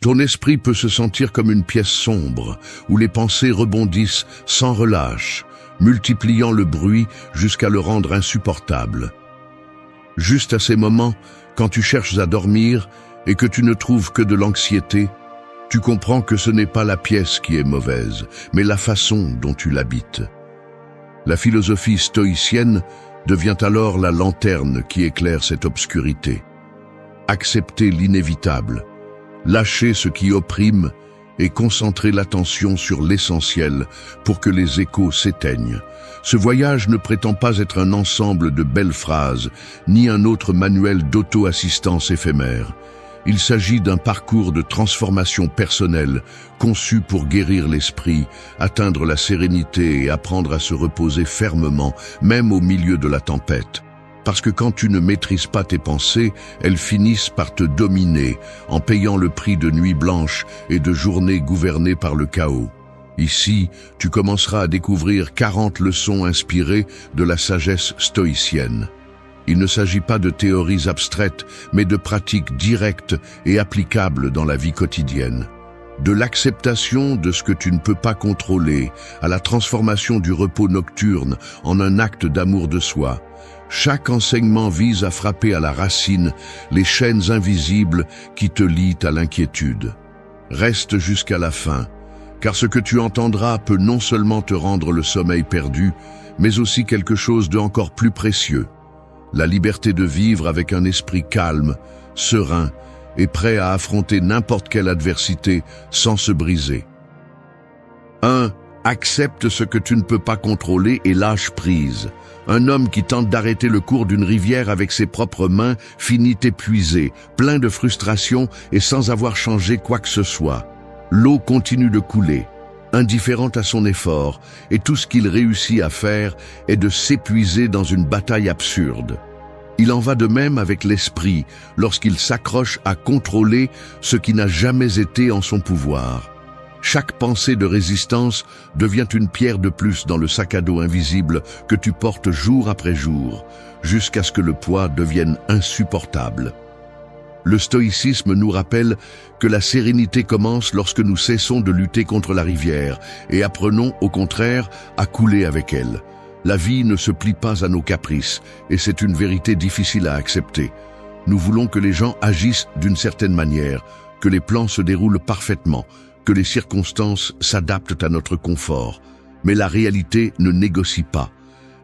Ton esprit peut se sentir comme une pièce sombre, où les pensées rebondissent sans relâche, multipliant le bruit jusqu'à le rendre insupportable. Juste à ces moments, quand tu cherches à dormir et que tu ne trouves que de l'anxiété, tu comprends que ce n'est pas la pièce qui est mauvaise, mais la façon dont tu l'habites. La philosophie stoïcienne devient alors la lanterne qui éclaire cette obscurité. Accepter l'inévitable, lâcher ce qui opprime et concentrer l'attention sur l'essentiel pour que les échos s'éteignent. Ce voyage ne prétend pas être un ensemble de belles phrases, ni un autre manuel d'auto-assistance éphémère. Il s'agit d'un parcours de transformation personnelle, conçu pour guérir l'esprit, atteindre la sérénité et apprendre à se reposer fermement, même au milieu de la tempête. Parce que quand tu ne maîtrises pas tes pensées, elles finissent par te dominer, en payant le prix de nuits blanches et de journées gouvernées par le chaos. Ici, tu commenceras à découvrir 40 leçons inspirées de la sagesse stoïcienne. Il ne s'agit pas de théories abstraites, mais de pratiques directes et applicables dans la vie quotidienne. De l'acceptation de ce que tu ne peux pas contrôler, à la transformation du repos nocturne en un acte d'amour de soi. Chaque enseignement vise à frapper à la racine les chaînes invisibles qui te lient à l'inquiétude. Reste jusqu'à la fin, car ce que tu entendras peut non seulement te rendre le sommeil perdu, mais aussi quelque chose d'encore plus précieux. La liberté de vivre avec un esprit calme, serein et prêt à affronter n'importe quelle adversité sans se briser. 1. Accepte ce que tu ne peux pas contrôler et lâche prise. Un homme qui tente d'arrêter le cours d'une rivière avec ses propres mains finit épuisé, plein de frustration et sans avoir changé quoi que ce soit. L'eau continue de couler, indifférente à son effort, et tout ce qu'il réussit à faire est de s'épuiser dans une bataille absurde. Il en va de même avec l'esprit lorsqu'il s'accroche à contrôler ce qui n'a jamais été en son pouvoir. Chaque pensée de résistance devient une pierre de plus dans le sac à dos invisible que tu portes jour après jour, jusqu'à ce que le poids devienne insupportable. Le stoïcisme nous rappelle que la sérénité commence lorsque nous cessons de lutter contre la rivière et apprenons, au contraire, à couler avec elle. La vie ne se plie pas à nos caprices, et c'est une vérité difficile à accepter. Nous voulons que les gens agissent d'une certaine manière, que les plans se déroulent parfaitement, que les circonstances s'adaptent à notre confort. Mais la réalité ne négocie pas.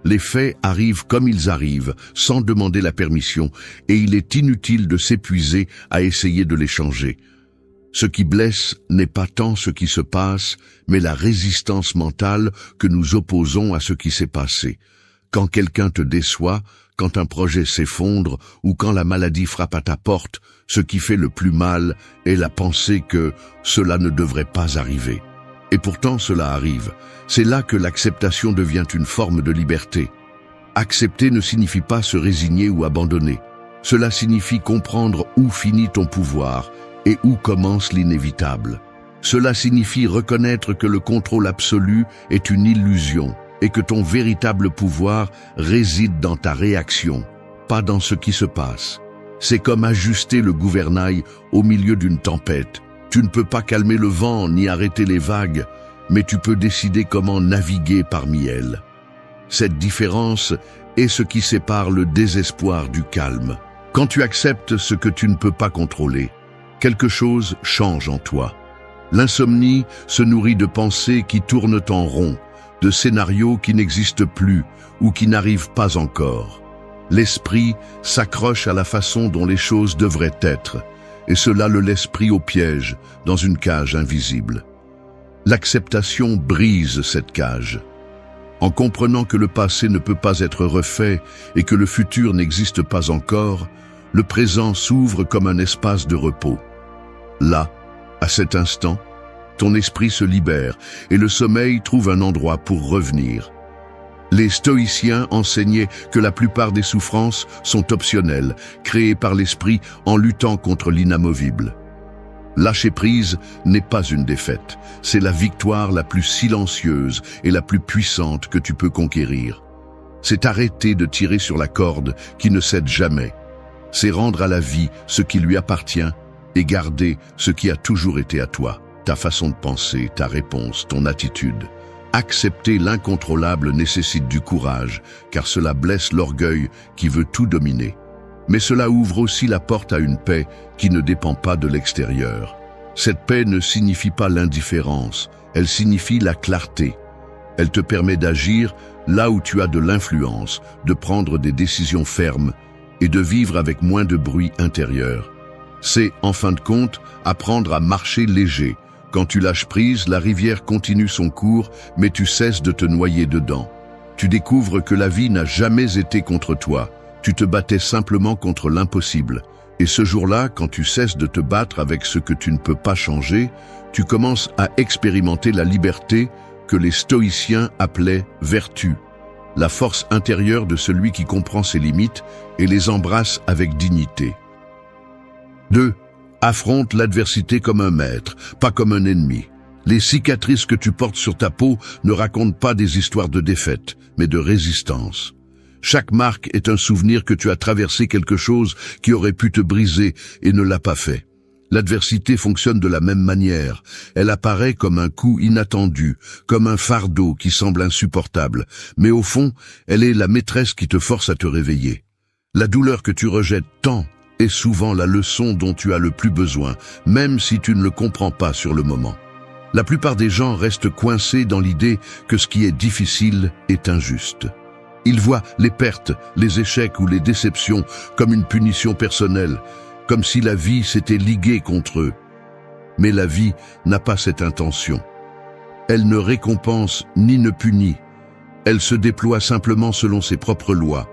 Les faits arrivent comme ils arrivent, sans demander la permission, et il est inutile de s'épuiser à essayer de les changer. Ce qui blesse n'est pas tant ce qui se passe, mais la résistance mentale que nous opposons à ce qui s'est passé. Quand quelqu'un te déçoit, quand un projet s'effondre ou quand la maladie frappe à ta porte, ce qui fait le plus mal est la pensée que cela ne devrait pas arriver. Et pourtant cela arrive. C'est là que l'acceptation devient une forme de liberté. Accepter ne signifie pas se résigner ou abandonner. Cela signifie comprendre où finit ton pouvoir et où commence l'inévitable. Cela signifie reconnaître que le contrôle absolu est une illusion et que ton véritable pouvoir réside dans ta réaction, pas dans ce qui se passe. C'est comme ajuster le gouvernail au milieu d'une tempête. Tu ne peux pas calmer le vent ni arrêter les vagues, mais tu peux décider comment naviguer parmi elles. Cette différence est ce qui sépare le désespoir du calme. Quand tu acceptes ce que tu ne peux pas contrôler, quelque chose change en toi. L'insomnie se nourrit de pensées qui tournent en rond, de scénarios qui n'existent plus ou qui n'arrivent pas encore. L'esprit s'accroche à la façon dont les choses devraient être, et cela le laisse pris au piège, dans une cage invisible. L'acceptation brise cette cage. En comprenant que le passé ne peut pas être refait et que le futur n'existe pas encore, le présent s'ouvre comme un espace de repos. Là, à cet instant, ton esprit se libère et le sommeil trouve un endroit pour revenir. Les stoïciens enseignaient que la plupart des souffrances sont optionnelles, créées par l'esprit en luttant contre l'inamovible. Lâcher prise n'est pas une défaite, c'est la victoire la plus silencieuse et la plus puissante que tu peux conquérir. C'est arrêter de tirer sur la corde qui ne cède jamais. C'est rendre à la vie ce qui lui appartient et garder ce qui a toujours été à toi, ta façon de penser, ta réponse, ton attitude. Accepter l'incontrôlable nécessite du courage, car cela blesse l'orgueil qui veut tout dominer. Mais cela ouvre aussi la porte à une paix qui ne dépend pas de l'extérieur. Cette paix ne signifie pas l'indifférence, elle signifie la clarté. Elle te permet d'agir là où tu as de l'influence, de prendre des décisions fermes et de vivre avec moins de bruit intérieur. C'est, en fin de compte, apprendre à marcher léger. Quand tu lâches prise, la rivière continue son cours, mais tu cesses de te noyer dedans. Tu découvres que la vie n'a jamais été contre toi. Tu te battais simplement contre l'impossible. Et ce jour-là, quand tu cesses de te battre avec ce que tu ne peux pas changer, tu commences à expérimenter la liberté que les stoïciens appelaient vertu, la force intérieure de celui qui comprend ses limites et les embrasse avec dignité. 2. Affronte l'adversité comme un maître, pas comme un ennemi. Les cicatrices que tu portes sur ta peau ne racontent pas des histoires de défaite, mais de résistance. Chaque marque est un souvenir que tu as traversé quelque chose qui aurait pu te briser et ne l'a pas fait. L'adversité fonctionne de la même manière. Elle apparaît comme un coup inattendu, comme un fardeau qui semble insupportable. Mais au fond, elle est la maîtresse qui te force à te réveiller. La douleur que tu rejettes tant est souvent la leçon dont tu as le plus besoin, même si tu ne le comprends pas sur le moment. La plupart des gens restent coincés dans l'idée que ce qui est difficile est injuste. Ils voient les pertes, les échecs ou les déceptions comme une punition personnelle, comme si la vie s'était liguée contre eux. Mais la vie n'a pas cette intention. Elle ne récompense ni ne punit. Elle se déploie simplement selon ses propres lois.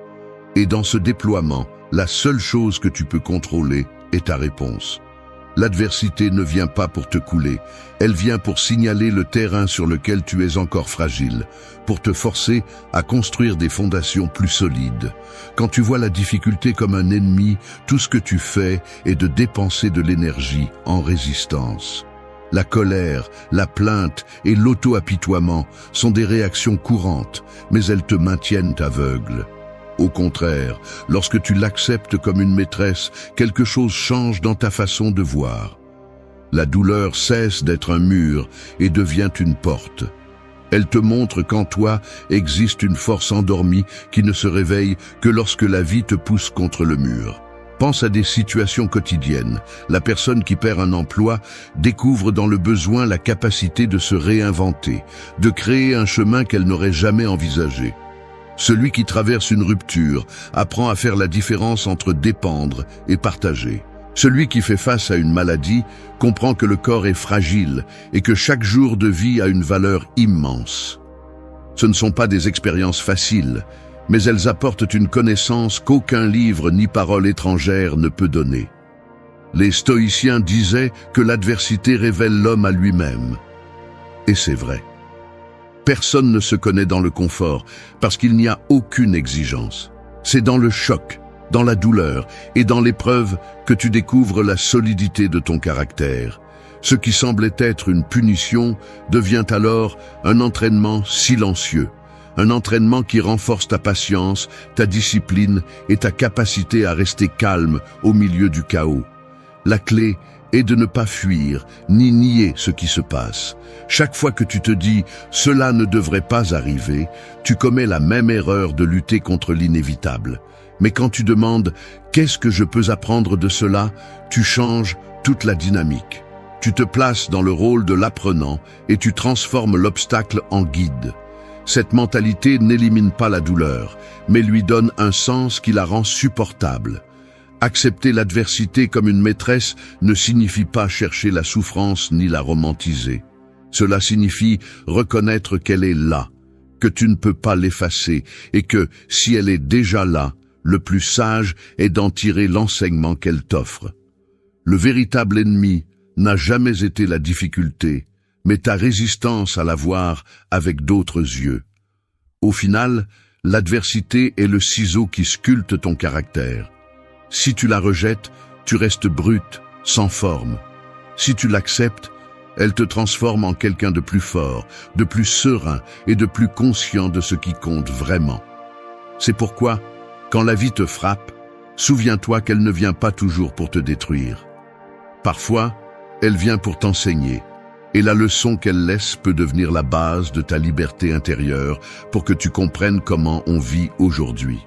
Et dans ce déploiement, la seule chose que tu peux contrôler est ta réponse. L'adversité ne vient pas pour te couler, elle vient pour signaler le terrain sur lequel tu es encore fragile, pour te forcer à construire des fondations plus solides. Quand tu vois la difficulté comme un ennemi, tout ce que tu fais est de dépenser de l'énergie en résistance. La colère, la plainte et l'auto-apitoiement sont des réactions courantes, mais elles te maintiennent aveugle. Au contraire, lorsque tu l'acceptes comme une maîtresse, quelque chose change dans ta façon de voir. La douleur cesse d'être un mur et devient une porte. Elle te montre qu'en toi existe une force endormie qui ne se réveille que lorsque la vie te pousse contre le mur. Pense à des situations quotidiennes. La personne qui perd un emploi découvre dans le besoin la capacité de se réinventer, de créer un chemin qu'elle n'aurait jamais envisagé. Celui qui traverse une rupture apprend à faire la différence entre dépendre et partager. Celui qui fait face à une maladie comprend que le corps est fragile et que chaque jour de vie a une valeur immense. Ce ne sont pas des expériences faciles, mais elles apportent une connaissance qu'aucun livre ni parole étrangère ne peut donner. Les stoïciens disaient que l'adversité révèle l'homme à lui-même. Et c'est vrai. Personne ne se connaît dans le confort, parce qu'il n'y a aucune exigence. C'est dans le choc, dans la douleur et dans l'épreuve que tu découvres la solidité de ton caractère. Ce qui semblait être une punition devient alors un entraînement silencieux, un entraînement qui renforce ta patience, ta discipline et ta capacité à rester calme au milieu du chaos. La clé est de ne pas fuir, ni nier ce qui se passe. Chaque fois que tu te dis « cela ne devrait pas arriver », tu commets la même erreur de lutter contre l'inévitable. Mais quand tu demandes « qu'est-ce que je peux apprendre de cela ?», tu changes toute la dynamique. Tu te places dans le rôle de l'apprenant et tu transformes l'obstacle en guide. Cette mentalité n'élimine pas la douleur, mais lui donne un sens qui la rend supportable. Accepter l'adversité comme une maîtresse ne signifie pas chercher la souffrance ni la romantiser. Cela signifie reconnaître qu'elle est là, que tu ne peux pas l'effacer et que, si elle est déjà là, le plus sage est d'en tirer l'enseignement qu'elle t'offre. Le véritable ennemi n'a jamais été la difficulté, mais ta résistance à la voir avec d'autres yeux. Au final, l'adversité est le ciseau qui sculpte ton caractère. Si tu la rejettes, tu restes brute, sans forme. Si tu l'acceptes, elle te transforme en quelqu'un de plus fort, de plus serein et de plus conscient de ce qui compte vraiment. C'est pourquoi, quand la vie te frappe, souviens-toi qu'elle ne vient pas toujours pour te détruire. Parfois, elle vient pour t'enseigner, et la leçon qu'elle laisse peut devenir la base de ta liberté intérieure pour que tu comprennes comment on vit aujourd'hui.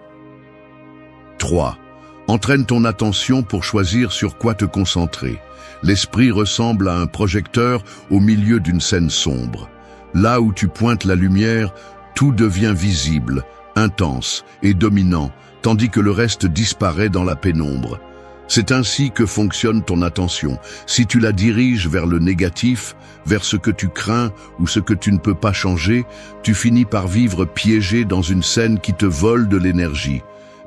3. Entraîne ton attention pour choisir sur quoi te concentrer. L'esprit ressemble à un projecteur au milieu d'une scène sombre. Là où tu pointes la lumière, tout devient visible, intense et dominant, tandis que le reste disparaît dans la pénombre. C'est ainsi que fonctionne ton attention. Si tu la diriges vers le négatif, vers ce que tu crains ou ce que tu ne peux pas changer, tu finis par vivre piégé dans une scène qui te vole de l'énergie.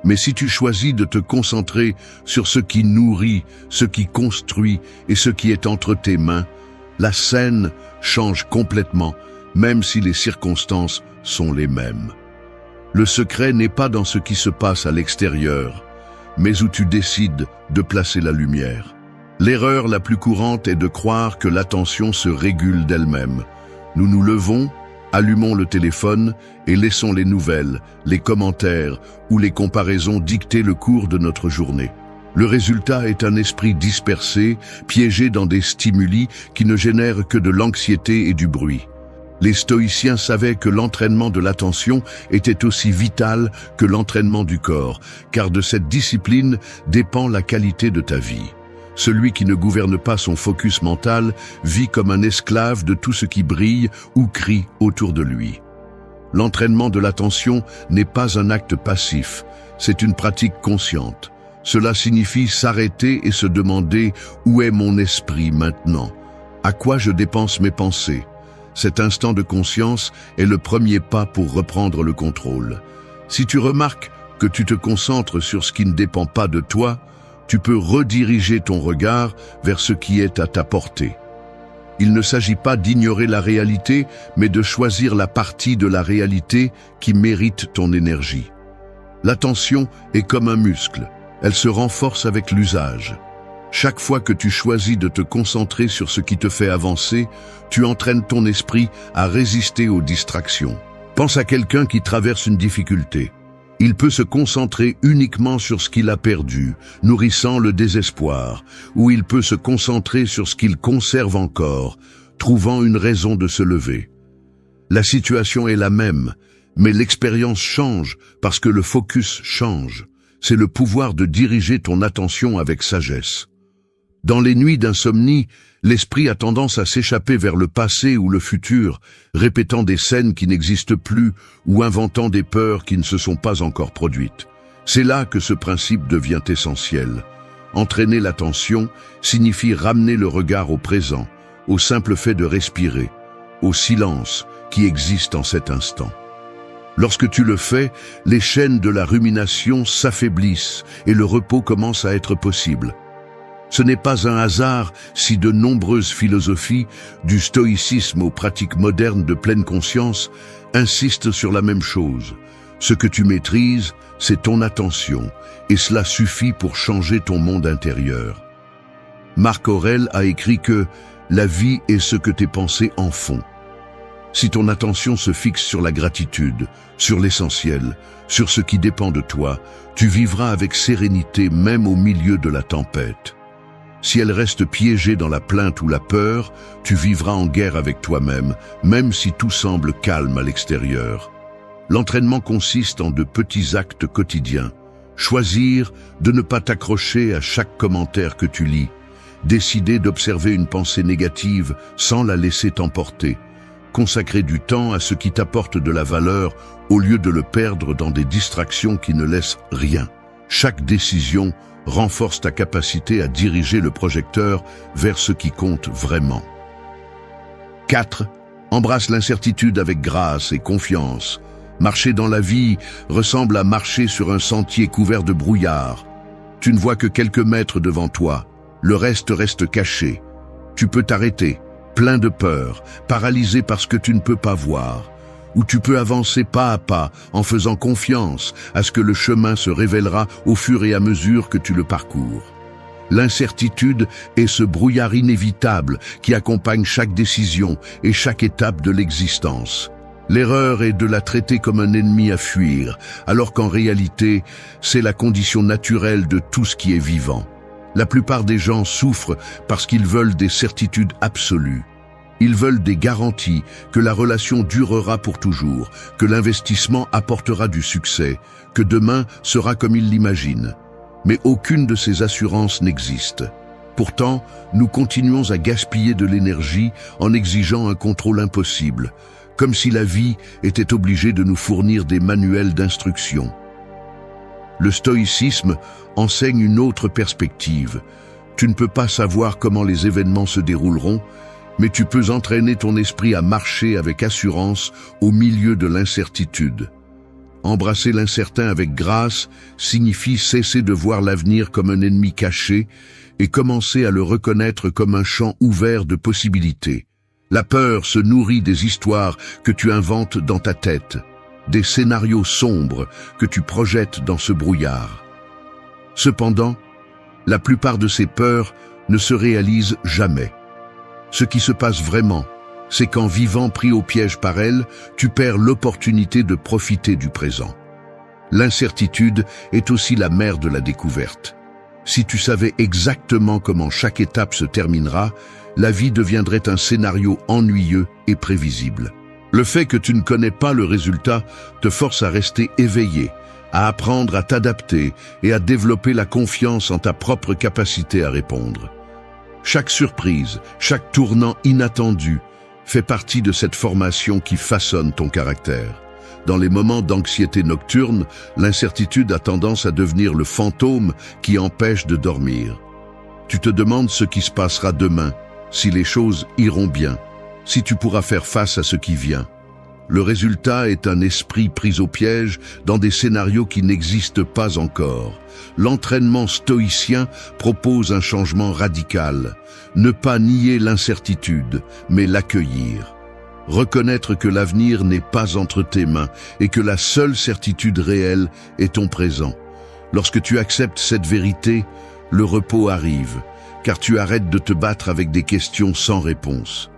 Mais si tu choisis de te concentrer sur ce qui nourrit, ce qui construit et ce qui est entre tes mains, la scène change complètement, même si les circonstances sont les mêmes. Le secret n'est pas dans ce qui se passe à l'extérieur, mais où tu décides de placer la lumière. L'erreur la plus courante est de croire que l'attention se régule d'elle-même. Nous nous levons, allumons le téléphone et laissons les nouvelles, les commentaires ou les comparaisons dicter le cours de notre journée. Le résultat est un esprit dispersé, piégé dans des stimuli qui ne génèrent que de l'anxiété et du bruit. Les stoïciens savaient que l'entraînement de l'attention était aussi vital que l'entraînement du corps, car de cette discipline dépend la qualité de ta vie. Celui qui ne gouverne pas son focus mental vit comme un esclave de tout ce qui brille ou crie autour de lui. L'entraînement de l'attention n'est pas un acte passif, c'est une pratique consciente. Cela signifie s'arrêter et se demander « Où est mon esprit maintenant ? À quoi je dépense mes pensées ?» Cet instant de conscience est le premier pas pour reprendre le contrôle. Si tu remarques que tu te concentres sur ce qui ne dépend pas de toi, tu peux rediriger ton regard vers ce qui est à ta portée. Il ne s'agit pas d'ignorer la réalité, mais de choisir la partie de la réalité qui mérite ton énergie. L'attention est comme un muscle, elle se renforce avec l'usage. Chaque fois que tu choisis de te concentrer sur ce qui te fait avancer, tu entraînes ton esprit à résister aux distractions. Pense à quelqu'un qui traverse une difficulté. Il peut se concentrer uniquement sur ce qu'il a perdu, nourrissant le désespoir, ou il peut se concentrer sur ce qu'il conserve encore, trouvant une raison de se lever. La situation est la même, mais l'expérience change parce que le focus change. C'est le pouvoir de diriger ton attention avec sagesse. Dans les nuits d'insomnie, l'esprit a tendance à s'échapper vers le passé ou le futur, répétant des scènes qui n'existent plus ou inventant des peurs qui ne se sont pas encore produites. C'est là que ce principe devient essentiel. Entraîner l'attention signifie ramener le regard au présent, au simple fait de respirer, au silence qui existe en cet instant. Lorsque tu le fais, les chaînes de la rumination s'affaiblissent et le repos commence à être possible. Ce n'est pas un hasard si de nombreuses philosophies, du stoïcisme aux pratiques modernes de pleine conscience, insistent sur la même chose. Ce que tu maîtrises, c'est ton attention, et cela suffit pour changer ton monde intérieur. Marc Aurèle a écrit que « la vie est ce que tes pensées en font ». Si ton attention se fixe sur la gratitude, sur l'essentiel, sur ce qui dépend de toi, tu vivras avec sérénité même au milieu de la tempête. Si elle reste piégée dans la plainte ou la peur, tu vivras en guerre avec toi-même, même si tout semble calme à l'extérieur. L'entraînement consiste en de petits actes quotidiens. Choisir de ne pas t'accrocher à chaque commentaire que tu lis. Décider d'observer une pensée négative sans la laisser t'emporter. Consacrer du temps à ce qui t'apporte de la valeur au lieu de le perdre dans des distractions qui ne laissent rien. Chaque décision renforce ta capacité à diriger le projecteur vers ce qui compte vraiment. 4. Embrasse l'incertitude avec grâce et confiance. Marcher dans la vie ressemble à marcher sur un sentier couvert de brouillard. Tu ne vois que quelques mètres devant toi, le reste caché. Tu peux t'arrêter, plein de peur, paralysé par ce que tu ne peux pas voir. Ou tu peux avancer pas à pas en faisant confiance à ce que le chemin se révélera au fur et à mesure que tu le parcours. L'incertitude est ce brouillard inévitable qui accompagne chaque décision et chaque étape de l'existence. L'erreur est de la traiter comme un ennemi à fuir, alors qu'en réalité, c'est la condition naturelle de tout ce qui est vivant. La plupart des gens souffrent parce qu'ils veulent des certitudes absolues. Ils veulent des garanties que la relation durera pour toujours, que l'investissement apportera du succès, que demain sera comme ils l'imaginent. Mais aucune de ces assurances n'existe. Pourtant, nous continuons à gaspiller de l'énergie en exigeant un contrôle impossible, comme si la vie était obligée de nous fournir des manuels d'instruction. Le stoïcisme enseigne une autre perspective. Tu ne peux pas savoir comment les événements se dérouleront, mais tu peux entraîner ton esprit à marcher avec assurance au milieu de l'incertitude. Embrasser l'incertain avec grâce signifie cesser de voir l'avenir comme un ennemi caché et commencer à le reconnaître comme un champ ouvert de possibilités. La peur se nourrit des histoires que tu inventes dans ta tête, des scénarios sombres que tu projettes dans ce brouillard. Cependant, la plupart de ces peurs ne se réalisent jamais. Ce qui se passe vraiment, c'est qu'en vivant pris au piège par elles, tu perds l'opportunité de profiter du présent. L'incertitude est aussi la mère de la découverte. Si tu savais exactement comment chaque étape se terminera, la vie deviendrait un scénario ennuyeux et prévisible. Le fait que tu ne connais pas le résultat te force à rester éveillé, à apprendre à t'adapter et à développer la confiance en ta propre capacité à répondre. Chaque surprise, chaque tournant inattendu fait partie de cette formation qui façonne ton caractère. Dans les moments d'anxiété nocturne, l'incertitude a tendance à devenir le fantôme qui empêche de dormir. Tu te demandes ce qui se passera demain, si les choses iront bien, si tu pourras faire face à ce qui vient. Le résultat est un esprit pris au piège dans des scénarios qui n'existent pas encore. L'entraînement stoïcien propose un changement radical. Ne pas nier l'incertitude, mais l'accueillir. Reconnaître que l'avenir n'est pas entre tes mains et que la seule certitude réelle est ton présent. Lorsque tu acceptes cette vérité, le repos arrive, car tu arrêtes de te battre avec des questions sans réponse.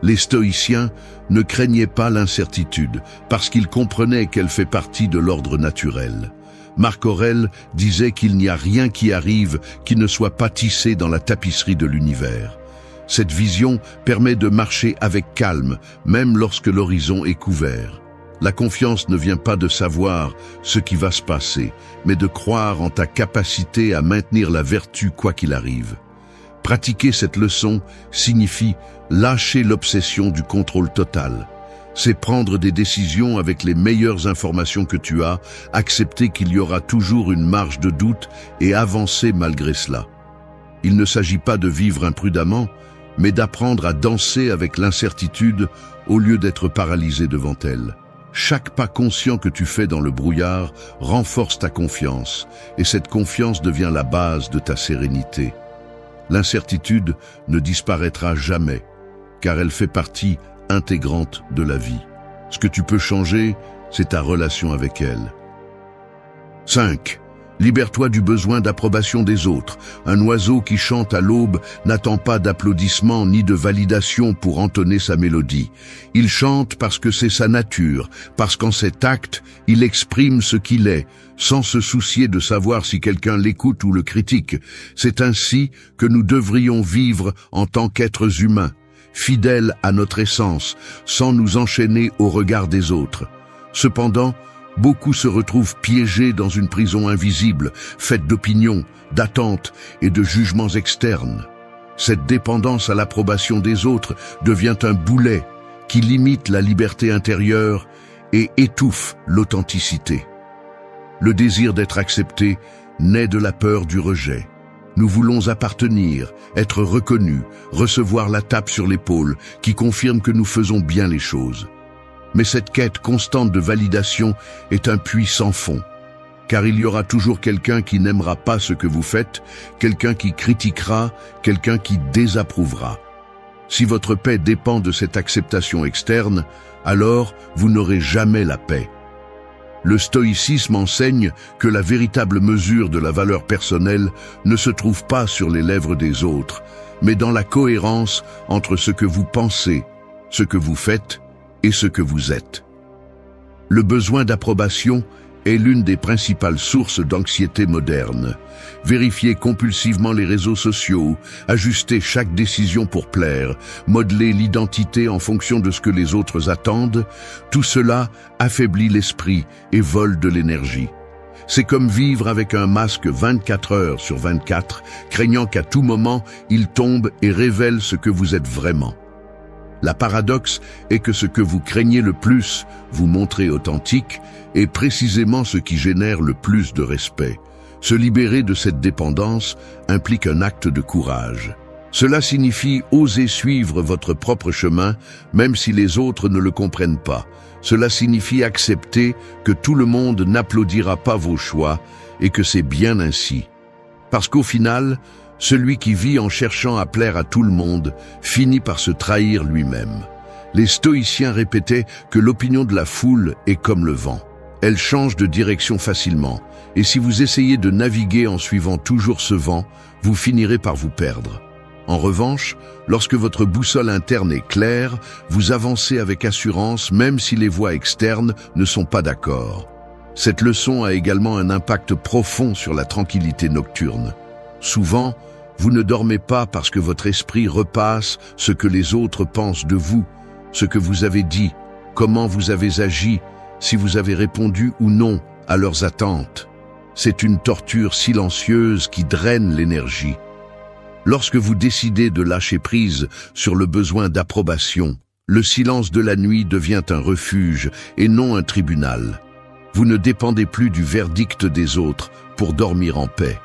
Les stoïciens ne craignaient pas l'incertitude parce qu'ils comprenaient qu'elle fait partie de l'ordre naturel. Marc Aurèle disait qu'il n'y a rien qui arrive qui ne soit pas tissé dans la tapisserie de l'univers. Cette vision permet de marcher avec calme, même lorsque l'horizon est couvert. La confiance ne vient pas de savoir ce qui va se passer, mais de croire en ta capacité à maintenir la vertu quoi qu'il arrive. Pratiquer cette leçon signifie lâcher l'obsession du contrôle total. C'est prendre des décisions avec les meilleures informations que tu as, accepter qu'il y aura toujours une marge de doute et avancer malgré cela. Il ne s'agit pas de vivre imprudemment, mais d'apprendre à danser avec l'incertitude au lieu d'être paralysé devant elle. Chaque pas conscient que tu fais dans le brouillard renforce ta confiance, et cette confiance devient la base de ta sérénité. L'incertitude ne disparaîtra jamais, car elle fait partie intégrante de la vie. Ce que tu peux changer, c'est ta relation avec elle. 5. Libère-toi du besoin d'approbation des autres. Un oiseau qui chante à l'aube n'attend pas d'applaudissements ni de validation pour entonner sa mélodie. Il chante parce que c'est sa nature, parce qu'en cet acte, il exprime ce qu'il est, sans se soucier de savoir si quelqu'un l'écoute ou le critique. C'est ainsi que nous devrions vivre en tant qu'êtres humains, fidèles à notre essence, sans nous enchaîner au regard des autres. Cependant, beaucoup se retrouvent piégés dans une prison invisible, faite d'opinions, d'attentes et de jugements externes. Cette dépendance à l'approbation des autres devient un boulet qui limite la liberté intérieure et étouffe l'authenticité. Le désir d'être accepté naît de la peur du rejet. Nous voulons appartenir, être reconnus, recevoir la tape sur l'épaule qui confirme que nous faisons bien les choses. Mais cette quête constante de validation est un puits sans fond, car il y aura toujours quelqu'un qui n'aimera pas ce que vous faites, quelqu'un qui critiquera, quelqu'un qui désapprouvera. Si votre paix dépend de cette acceptation externe, alors vous n'aurez jamais la paix. Le stoïcisme enseigne que la véritable mesure de la valeur personnelle ne se trouve pas sur les lèvres des autres, mais dans la cohérence entre ce que vous pensez, ce que vous faites et ce que vous êtes. Le besoin d'approbation est l'une des principales sources d'anxiété moderne. Vérifier compulsivement les réseaux sociaux, ajuster chaque décision pour plaire, modeler l'identité en fonction de ce que les autres attendent, tout cela affaiblit l'esprit et vole de l'énergie. C'est comme vivre avec un masque 24 heures sur 24, craignant qu'à tout moment, il tombe et révèle ce que vous êtes vraiment. La paradoxe est que ce que vous craignez le plus, vous montrer authentique, est précisément ce qui génère le plus de respect. Se libérer de cette dépendance implique un acte de courage. Cela signifie oser suivre votre propre chemin, même si les autres ne le comprennent pas. Cela signifie accepter que tout le monde n'applaudira pas vos choix et que c'est bien ainsi. Parce qu'au final, celui qui vit en cherchant à plaire à tout le monde finit par se trahir lui-même. Les stoïciens répétaient que l'opinion de la foule est comme le vent. Elle change de direction facilement, et si vous essayez de naviguer en suivant toujours ce vent, vous finirez par vous perdre. En revanche, lorsque votre boussole interne est claire, vous avancez avec assurance même si les voix externes ne sont pas d'accord. Cette leçon a également un impact profond sur la tranquillité nocturne. Souvent, vous ne dormez pas parce que votre esprit repasse ce que les autres pensent de vous, ce que vous avez dit, comment vous avez agi, si vous avez répondu ou non à leurs attentes. C'est une torture silencieuse qui draine l'énergie. Lorsque vous décidez de lâcher prise sur le besoin d'approbation, le silence de la nuit devient un refuge et non un tribunal. Vous ne dépendez plus du verdict des autres pour dormir en paix.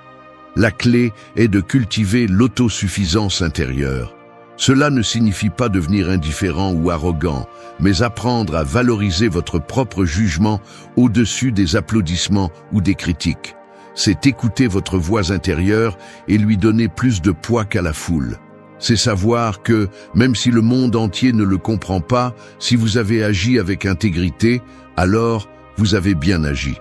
La clé est de cultiver l'autosuffisance intérieure. Cela ne signifie pas devenir indifférent ou arrogant, mais apprendre à valoriser votre propre jugement au-dessus des applaudissements ou des critiques. C'est écouter votre voix intérieure et lui donner plus de poids qu'à la foule. C'est savoir que, même si le monde entier ne le comprend pas, si vous avez agi avec intégrité, alors vous avez bien agi.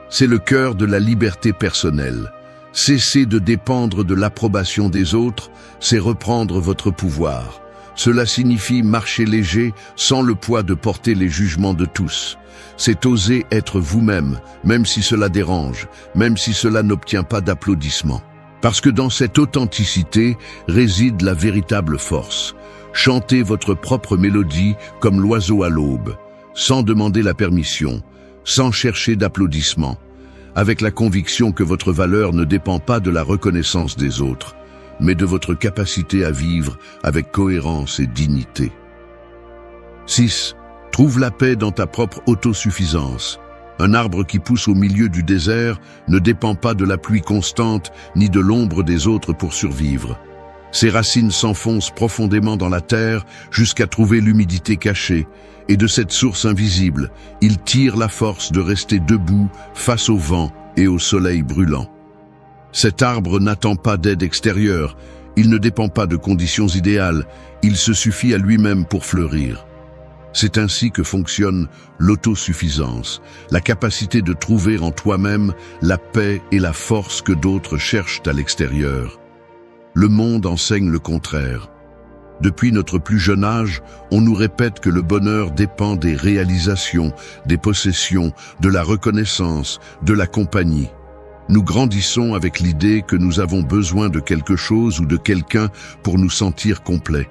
C'est le cœur de la liberté personnelle. Cesser de dépendre de l'approbation des autres, c'est reprendre votre pouvoir. Cela signifie marcher léger sans le poids de porter les jugements de tous. C'est oser être vous-même, même si cela dérange, même si cela n'obtient pas d'applaudissements. Parce que dans cette authenticité réside la véritable force. Chantez votre propre mélodie comme l'oiseau à l'aube, sans demander la permission, sans chercher d'applaudissements, avec la conviction que votre valeur ne dépend pas de la reconnaissance des autres, mais de votre capacité à vivre avec cohérence et dignité. 6. Trouve la paix dans ta propre autosuffisance. Un arbre qui pousse au milieu du désert ne dépend pas de la pluie constante ni de l'ombre des autres pour survivre. Ses racines s'enfoncent profondément dans la terre jusqu'à trouver l'humidité cachée, et de cette source invisible, il tire la force de rester debout face au vent et au soleil brûlant. Cet arbre n'attend pas d'aide extérieure, il ne dépend pas de conditions idéales, il se suffit à lui-même pour fleurir. C'est ainsi que fonctionne l'autosuffisance, la capacité de trouver en toi-même la paix et la force que d'autres cherchent à l'extérieur. Le monde enseigne le contraire. Depuis notre plus jeune âge, on nous répète que le bonheur dépend des réalisations, des possessions, de la reconnaissance, de la compagnie. Nous grandissons avec l'idée que nous avons besoin de quelque chose ou de quelqu'un pour nous sentir complets.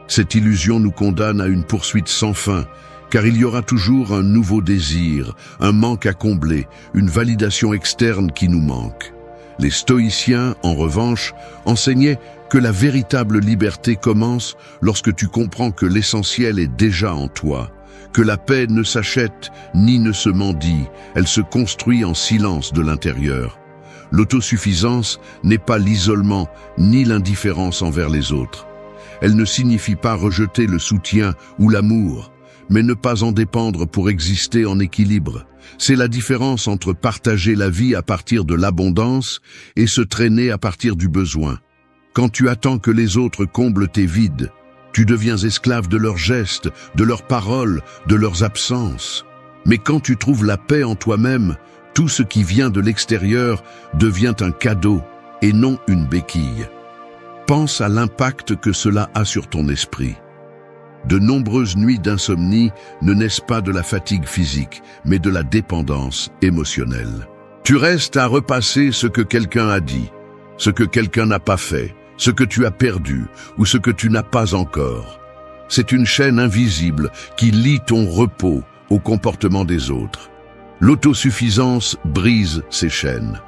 Cette illusion nous condamne à une poursuite sans fin, car il y aura toujours un nouveau désir, un manque à combler, une validation externe qui nous manque. Les stoïciens, en revanche, enseignaient que la véritable liberté commence lorsque tu comprends que l'essentiel est déjà en toi, que la paix ne s'achète ni ne se mendie, elle se construit en silence de l'intérieur. L'autosuffisance n'est pas l'isolement ni l'indifférence envers les autres. Elle ne signifie pas rejeter le soutien ou l'amour, mais ne pas en dépendre pour exister en équilibre. C'est la différence entre partager la vie à partir de l'abondance et se traîner à partir du besoin. Quand tu attends que les autres comblent tes vides, tu deviens esclave de leurs gestes, de leurs paroles, de leurs absences. Mais quand tu trouves la paix en toi-même, tout ce qui vient de l'extérieur devient un cadeau et non une béquille. Pense à l'impact que cela a sur ton esprit. De nombreuses nuits d'insomnie ne naissent pas de la fatigue physique, mais de la dépendance émotionnelle. Tu restes à repasser ce que quelqu'un a dit, ce que quelqu'un n'a pas fait, ce que tu as perdu ou ce que tu n'as pas encore. C'est une chaîne invisible qui lie ton repos au comportement des autres. L'autosuffisance brise ces chaînes.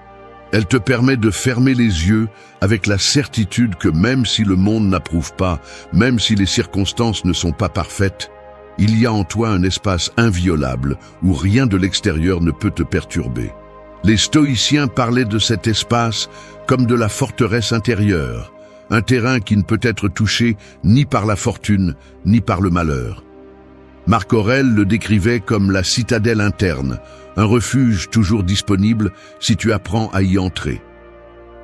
Elle te permet de fermer les yeux avec la certitude que même si le monde n'approuve pas, même si les circonstances ne sont pas parfaites, il y a en toi un espace inviolable où rien de l'extérieur ne peut te perturber. Les stoïciens parlaient de cet espace comme de la forteresse intérieure, un terrain qui ne peut être touché ni par la fortune ni par le malheur. Marc Aurèle le décrivait comme la citadelle interne, un refuge toujours disponible si tu apprends à y entrer.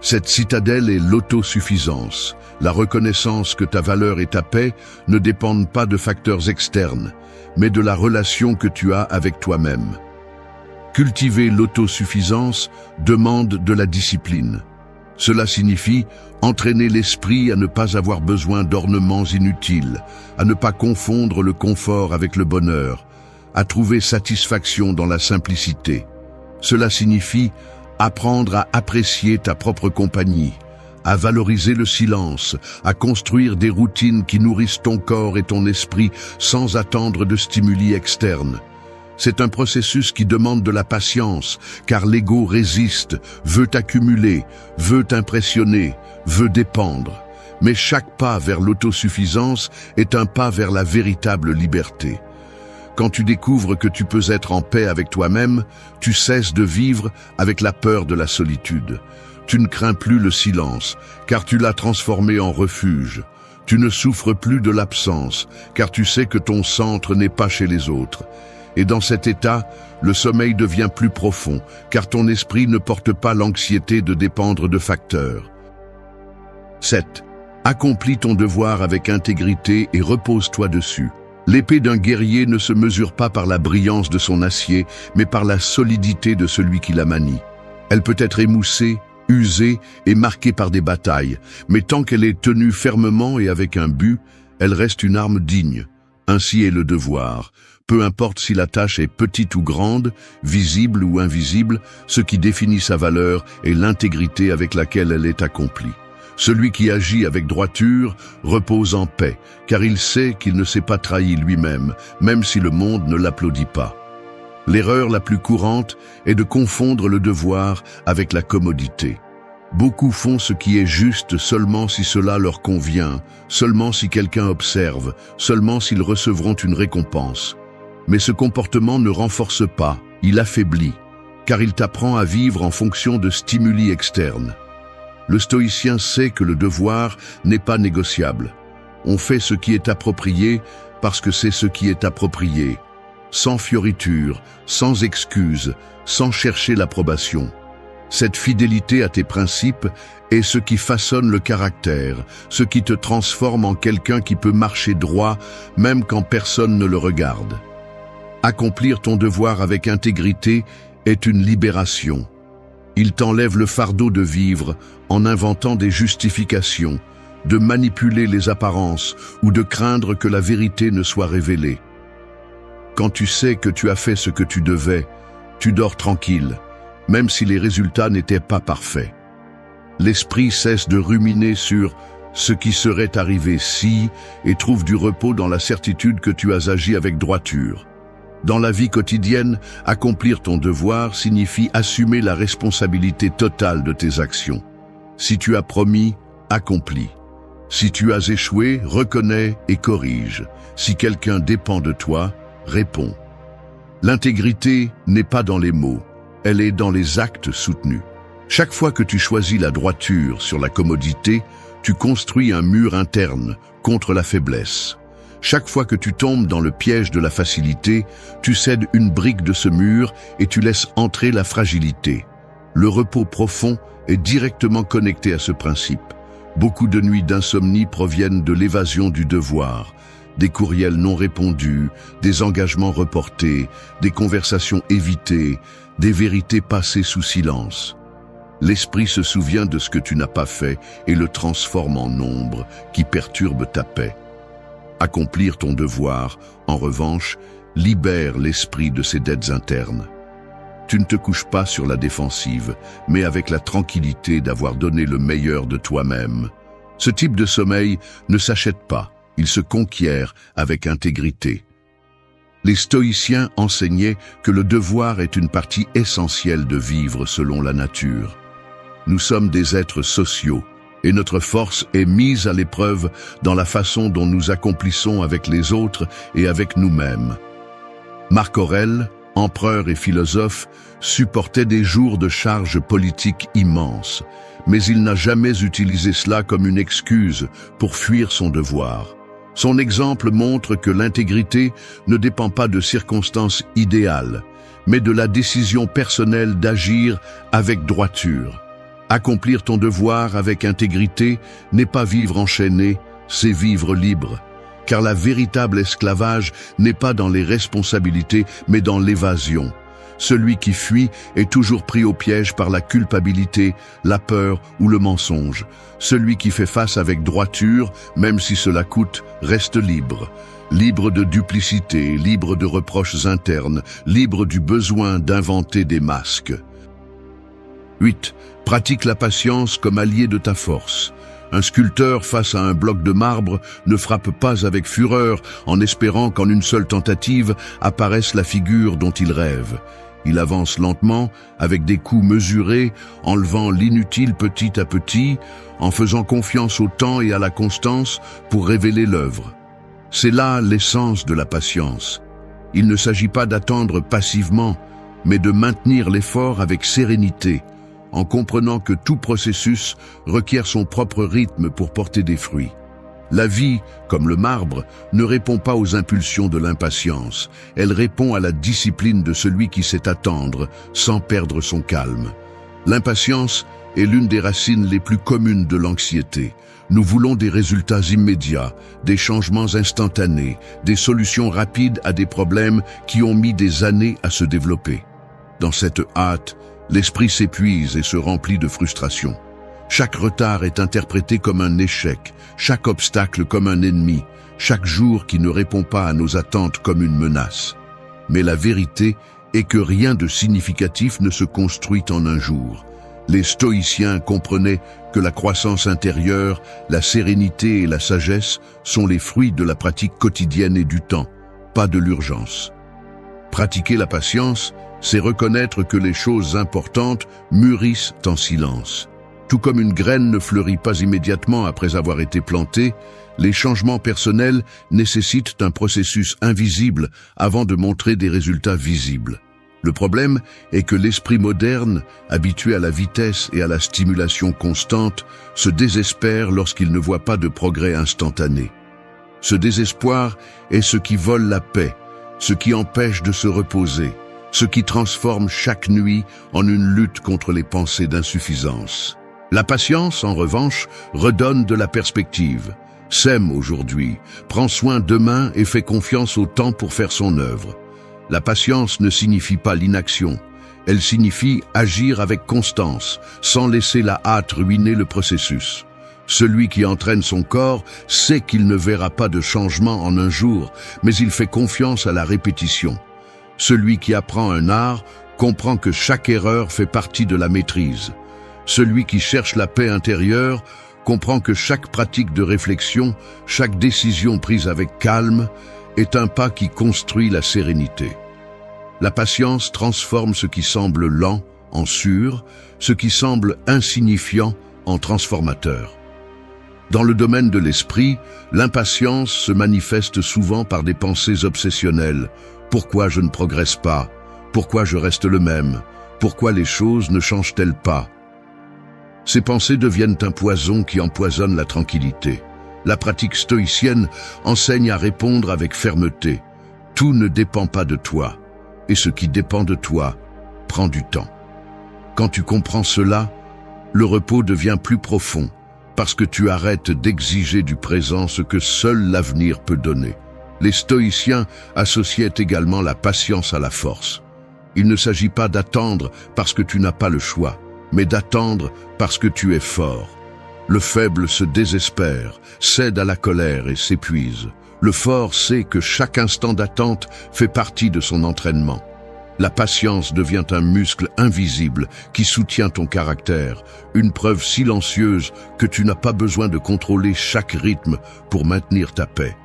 Cette citadelle est l'autosuffisance, la reconnaissance que ta valeur et ta paix ne dépendent pas de facteurs externes, mais de la relation que tu as avec toi-même. Cultiver l'autosuffisance demande de la discipline. Cela signifie entraîner l'esprit à ne pas avoir besoin d'ornements inutiles, à ne pas confondre le confort avec le bonheur, à trouver satisfaction dans la simplicité. Cela signifie apprendre à apprécier ta propre compagnie, à valoriser le silence, à construire des routines qui nourrissent ton corps et ton esprit sans attendre de stimuli externes. C'est un processus qui demande de la patience, car l'ego résiste, veut accumuler, veut impressionner, veut dépendre. Mais chaque pas vers l'autosuffisance est un pas vers la véritable liberté. Quand tu découvres que tu peux être en paix avec toi-même, tu cesses de vivre avec la peur de la solitude. Tu ne crains plus le silence, car tu l'as transformé en refuge. Tu ne souffres plus de l'absence, car tu sais que ton centre n'est pas chez les autres. Et dans cet état, le sommeil devient plus profond, car ton esprit ne porte pas l'anxiété de dépendre de facteurs. 7. Accomplis ton devoir avec intégrité et repose-toi dessus. L'épée d'un guerrier ne se mesure pas par la brillance de son acier, mais par la solidité de celui qui la manie. Elle peut être émoussée, usée et marquée par des batailles, mais tant qu'elle est tenue fermement et avec un but, elle reste une arme digne. Ainsi est le devoir. Peu importe si la tâche est petite ou grande, visible ou invisible, ce qui définit sa valeur est l'intégrité avec laquelle elle est accomplie. Celui qui agit avec droiture repose en paix, car il sait qu'il ne s'est pas trahi lui-même, même si le monde ne l'applaudit pas. L'erreur la plus courante est de confondre le devoir avec la commodité. Beaucoup font ce qui est juste seulement si cela leur convient, seulement si quelqu'un observe, seulement s'ils recevront une récompense. Mais ce comportement ne renforce pas, il affaiblit, car il t'apprend à vivre en fonction de stimuli externes. Le stoïcien sait que le devoir n'est pas négociable. On fait ce qui est approprié parce que c'est ce qui est approprié, sans fioriture, sans excuse, sans chercher l'approbation. Cette fidélité à tes principes est ce qui façonne le caractère, ce qui te transforme en quelqu'un qui peut marcher droit même quand personne ne le regarde. Accomplir ton devoir avec intégrité est une libération. Il t'enlève le fardeau de vivre en inventant des justifications, de manipuler les apparences ou de craindre que la vérité ne soit révélée. Quand tu sais que tu as fait ce que tu devais, tu dors tranquille, même si les résultats n'étaient pas parfaits. L'esprit cesse de ruminer sur ce qui serait arrivé si et trouve du repos dans la certitude que tu as agi avec droiture. Dans la vie quotidienne, accomplir ton devoir signifie assumer la responsabilité totale de tes actions. Si tu as promis, accomplis. Si tu as échoué, reconnais et corrige. Si quelqu'un dépend de toi, réponds. L'intégrité n'est pas dans les mots, elle est dans les actes soutenus. Chaque fois que tu choisis la droiture sur la commodité, tu construis un mur interne contre la faiblesse. Chaque fois que tu tombes dans le piège de la facilité, tu cèdes une brique de ce mur et tu laisses entrer la fragilité. Le repos profond est directement connecté à ce principe. Beaucoup de nuits d'insomnie proviennent de l'évasion du devoir, des courriels non répondus, des engagements reportés, des conversations évitées, des vérités passées sous silence. L'esprit se souvient de ce que tu n'as pas fait et le transforme en ombre qui perturbe ta paix. Accomplir ton devoir, en revanche, libère l'esprit de ses dettes internes. Tu ne te couches pas sur la défensive, mais avec la tranquillité d'avoir donné le meilleur de toi-même. Ce type de sommeil ne s'achète pas, il se conquiert avec intégrité. Les stoïciens enseignaient que le devoir est une partie essentielle de vivre selon la nature. Nous sommes des êtres sociaux, et notre force est mise à l'épreuve dans la façon dont nous accomplissons avec les autres et avec nous-mêmes. Marc Aurèle, empereur et philosophe, supportait des jours de charge politique immenses, mais il n'a jamais utilisé cela comme une excuse pour fuir son devoir. Son exemple montre que l'intégrité ne dépend pas de circonstances idéales, mais de la décision personnelle d'agir avec droiture. Accomplir ton devoir avec intégrité n'est pas vivre enchaîné, c'est vivre libre. Car la véritable esclavage n'est pas dans les responsabilités, mais dans l'évasion. Celui qui fuit est toujours pris au piège par la culpabilité, la peur ou le mensonge. Celui qui fait face avec droiture, même si cela coûte, reste libre. Libre de duplicité, libre de reproches internes, libre du besoin d'inventer des masques. 8. Pratique la patience comme allié de ta force. Un sculpteur face à un bloc de marbre ne frappe pas avec fureur en espérant qu'en une seule tentative apparaisse la figure dont il rêve. Il avance lentement, avec des coups mesurés, enlevant l'inutile petit à petit, en faisant confiance au temps et à la constance pour révéler l'œuvre. C'est là l'essence de la patience. Il ne s'agit pas d'attendre passivement, mais de maintenir l'effort avec sérénité, en comprenant que tout processus requiert son propre rythme pour porter des fruits. La vie, comme le marbre, ne répond pas aux impulsions de l'impatience. Elle répond à la discipline de celui qui sait attendre, sans perdre son calme. L'impatience est l'une des racines les plus communes de l'anxiété. Nous voulons des résultats immédiats, des changements instantanés, des solutions rapides à des problèmes qui ont mis des années à se développer. Dans cette hâte, l'esprit s'épuise et se remplit de frustration. Chaque retard est interprété comme un échec, chaque obstacle comme un ennemi, chaque jour qui ne répond pas à nos attentes comme une menace. Mais la vérité est que rien de significatif ne se construit en un jour. Les stoïciens comprenaient que la croissance intérieure, la sérénité et la sagesse sont les fruits de la pratique quotidienne et du temps, pas de l'urgence. Pratiquer la patience, c'est reconnaître que les choses importantes mûrissent en silence. Tout comme une graine ne fleurit pas immédiatement après avoir été plantée, les changements personnels nécessitent un processus invisible avant de montrer des résultats visibles. Le problème est que l'esprit moderne, habitué à la vitesse et à la stimulation constante, se désespère lorsqu'il ne voit pas de progrès instantané. Ce désespoir est ce qui vole la paix, ce qui empêche de se reposer, ce qui transforme chaque nuit en une lutte contre les pensées d'insuffisance. La patience, en revanche, redonne de la perspective. Sème aujourd'hui, prends soin demain et fais confiance au temps pour faire son œuvre. La patience ne signifie pas l'inaction. Elle signifie agir avec constance, sans laisser la hâte ruiner le processus. Celui qui entraîne son corps sait qu'il ne verra pas de changement en un jour, mais il fait confiance à la répétition. Celui qui apprend un art comprend que chaque erreur fait partie de la maîtrise. Celui qui cherche la paix intérieure comprend que chaque pratique de réflexion, chaque décision prise avec calme, est un pas qui construit la sérénité. La patience transforme ce qui semble lent en sûr, ce qui semble insignifiant en transformateur. Dans le domaine de l'esprit, l'impatience se manifeste souvent par des pensées obsessionnelles. Pourquoi je ne progresse pas? Pourquoi je reste le même? Pourquoi les choses ne changent-elles pas? Ces pensées deviennent un poison qui empoisonne la tranquillité. La pratique stoïcienne enseigne à répondre avec fermeté. Tout ne dépend pas de toi, et ce qui dépend de toi prend du temps. Quand tu comprends cela, le repos devient plus profond, parce que tu arrêtes d'exiger du présent ce que seul l'avenir peut donner. Les stoïciens associaient également la patience à la force. Il ne s'agit pas d'attendre parce que tu n'as pas le choix, mais d'attendre parce que tu es fort. Le faible se désespère, cède à la colère et s'épuise. Le fort sait que chaque instant d'attente fait partie de son entraînement. La patience devient un muscle invisible qui soutient ton caractère, une preuve silencieuse que tu n'as pas besoin de contrôler chaque rythme pour maintenir ta paix.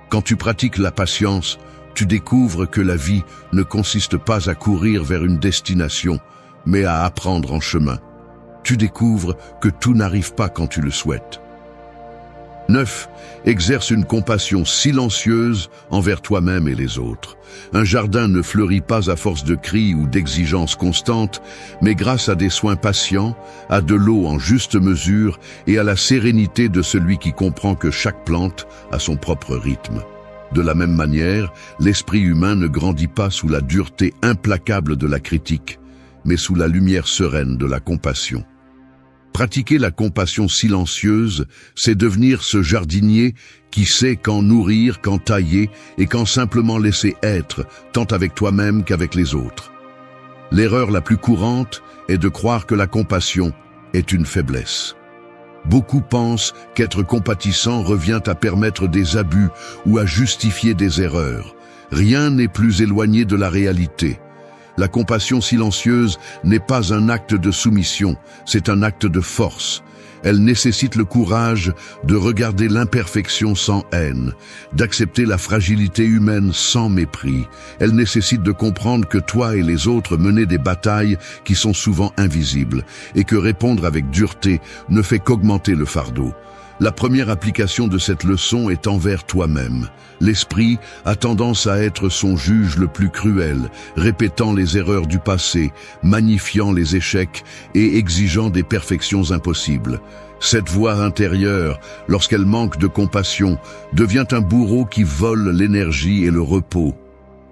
Quand tu pratiques la patience, tu découvres que la vie ne consiste pas à courir vers une destination, mais à apprendre en chemin. Tu découvres que tout n'arrive pas quand tu le souhaites. 9. Exerce une compassion silencieuse envers toi-même et les autres. Un jardin ne fleurit pas à force de cris ou d'exigences constantes, mais grâce à des soins patients, à de l'eau en juste mesure et à la sérénité de celui qui comprend que chaque plante a son propre rythme. De la même manière, l'esprit humain ne grandit pas sous la dureté implacable de la critique, mais sous la lumière sereine de la compassion. Pratiquer la compassion silencieuse, c'est devenir ce jardinier qui sait quand nourrir, quand tailler et quand simplement laisser être, tant avec toi-même qu'avec les autres. L'erreur la plus courante est de croire que la compassion est une faiblesse. Beaucoup pensent qu'être compatissant revient à permettre des abus ou à justifier des erreurs. Rien n'est plus éloigné de la réalité. La compassion silencieuse n'est pas un acte de soumission, c'est un acte de force. Elle nécessite le courage de regarder l'imperfection sans haine, d'accepter la fragilité humaine sans mépris. Elle nécessite de comprendre que toi et les autres menez des batailles qui sont souvent invisibles et que répondre avec dureté ne fait qu'augmenter le fardeau. La première application de cette leçon est envers toi-même. L'esprit a tendance à être son juge le plus cruel, répétant les erreurs du passé, magnifiant les échecs et exigeant des perfections impossibles. Cette voix intérieure, lorsqu'elle manque de compassion, devient un bourreau qui vole l'énergie et le repos.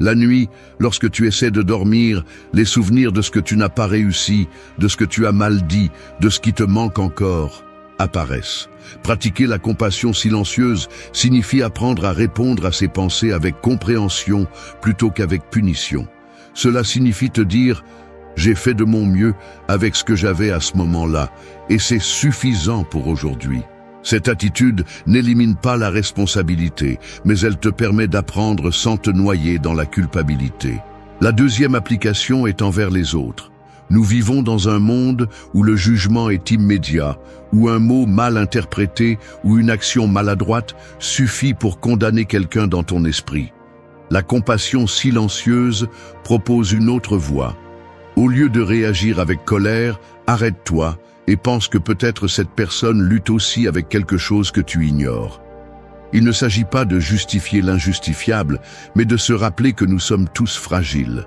La nuit, lorsque tu essaies de dormir, les souvenirs de ce que tu n'as pas réussi, de ce que tu as mal dit, de ce qui te manque encore, apparaissent. Pratiquer la compassion silencieuse signifie apprendre à répondre à ses pensées avec compréhension plutôt qu'avec punition. Cela signifie te dire « j'ai fait de mon mieux avec ce que j'avais à ce moment-là et c'est suffisant pour aujourd'hui ». Cette attitude n'élimine pas la responsabilité, mais elle te permet d'apprendre sans te noyer dans la culpabilité. La deuxième application est envers les autres. Nous vivons dans un monde où le jugement est immédiat, où un mot mal interprété ou une action maladroite suffit pour condamner quelqu'un dans ton esprit. La compassion silencieuse propose une autre voie. Au lieu de réagir avec colère, arrête-toi et pense que peut-être cette personne lutte aussi avec quelque chose que tu ignores. Il ne s'agit pas de justifier l'injustifiable, mais de se rappeler que nous sommes tous fragiles.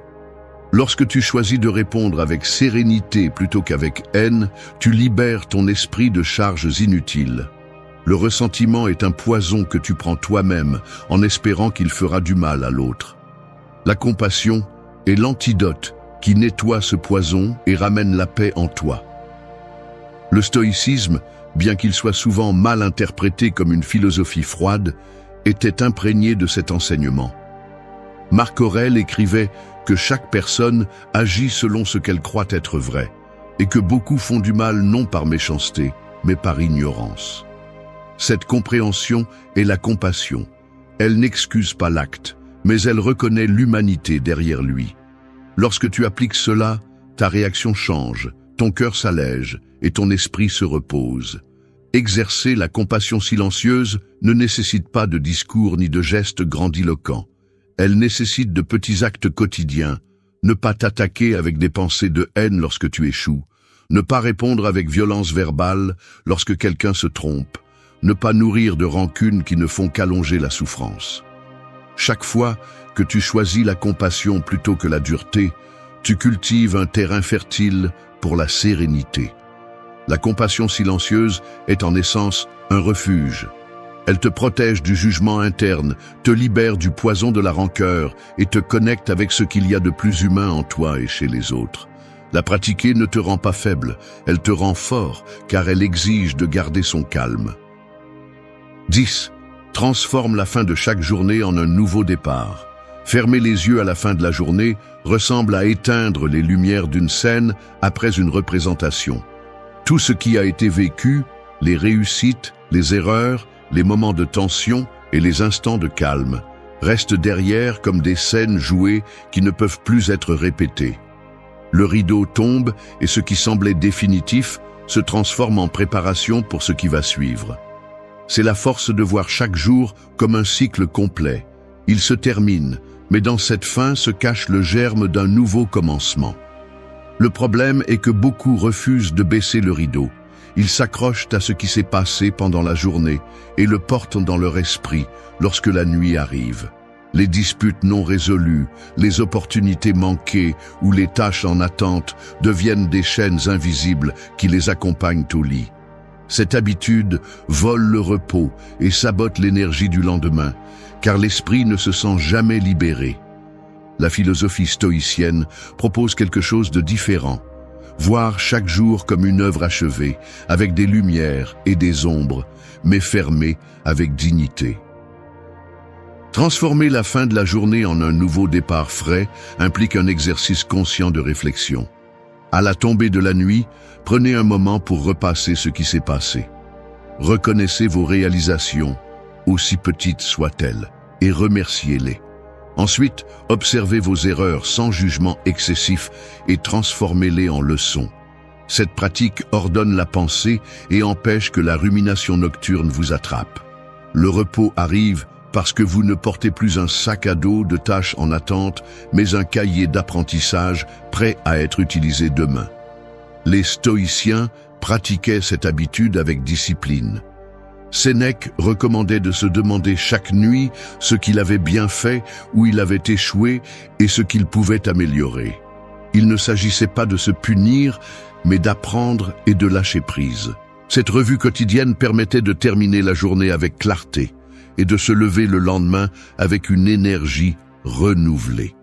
Lorsque tu choisis de répondre avec sérénité plutôt qu'avec haine, tu libères ton esprit de charges inutiles. Le ressentiment est un poison que tu prends toi-même en espérant qu'il fera du mal à l'autre. La compassion est l'antidote qui nettoie ce poison et ramène la paix en toi. Le stoïcisme, bien qu'il soit souvent mal interprété comme une philosophie froide, était imprégné de cet enseignement. Marc Aurèle écrivait que chaque personne agit selon ce qu'elle croit être vrai, et que beaucoup font du mal non par méchanceté, mais par ignorance. Cette compréhension est la compassion. Elle n'excuse pas l'acte, mais elle reconnaît l'humanité derrière lui. Lorsque tu appliques cela, ta réaction change, ton cœur s'allège et ton esprit se repose. Exercer la compassion silencieuse ne nécessite pas de discours ni de gestes grandiloquents. Elle nécessite de petits actes quotidiens. Ne pas t'attaquer avec des pensées de haine lorsque tu échoues. Ne pas répondre avec violence verbale lorsque quelqu'un se trompe. Ne pas nourrir de rancunes qui ne font qu'allonger la souffrance. Chaque fois que tu choisis la compassion plutôt que la dureté, tu cultives un terrain fertile pour la sérénité. La compassion silencieuse est en essence un refuge. Elle te protège du jugement interne, te libère du poison de la rancœur et te connecte avec ce qu'il y a de plus humain en toi et chez les autres. La pratiquer ne te rend pas faible, elle te rend fort car elle exige de garder son calme. 10. Transforme la fin de chaque journée en un nouveau départ. Fermer les yeux à la fin de la journée ressemble à éteindre les lumières d'une scène après une représentation. Tout ce qui a été vécu, les réussites, les erreurs, les moments de tension et les instants de calme restent derrière comme des scènes jouées qui ne peuvent plus être répétées. Le rideau tombe et ce qui semblait définitif se transforme en préparation pour ce qui va suivre. C'est la force de voir chaque jour comme un cycle complet. Il se termine, mais dans cette fin se cache le germe d'un nouveau commencement. Le problème est que beaucoup refusent de baisser le rideau. Ils s'accrochent à ce qui s'est passé pendant la journée et le portent dans leur esprit lorsque la nuit arrive. Les disputes non résolues, les opportunités manquées ou les tâches en attente deviennent des chaînes invisibles qui les accompagnent au lit. Cette habitude vole le repos et sabote l'énergie du lendemain, car l'esprit ne se sent jamais libéré. La philosophie stoïcienne propose quelque chose de différent. Voir chaque jour comme une œuvre achevée, avec des lumières et des ombres, mais fermée avec dignité. Transformer la fin de la journée en un nouveau départ frais implique un exercice conscient de réflexion. À la tombée de la nuit, prenez un moment pour repasser ce qui s'est passé. Reconnaissez vos réalisations, aussi petites soient-elles, et remerciez-les. Ensuite, observez vos erreurs sans jugement excessif et transformez-les en leçons. Cette pratique ordonne la pensée et empêche que la rumination nocturne vous attrape. Le repos arrive parce que vous ne portez plus un sac à dos de tâches en attente, mais un cahier d'apprentissage prêt à être utilisé demain. Les stoïciens pratiquaient cette habitude avec discipline. Sénèque recommandait de se demander chaque nuit ce qu'il avait bien fait, où il avait échoué et ce qu'il pouvait améliorer. Il ne s'agissait pas de se punir, mais d'apprendre et de lâcher prise. Cette revue quotidienne permettait de terminer la journée avec clarté et de se lever le lendemain avec une énergie renouvelée.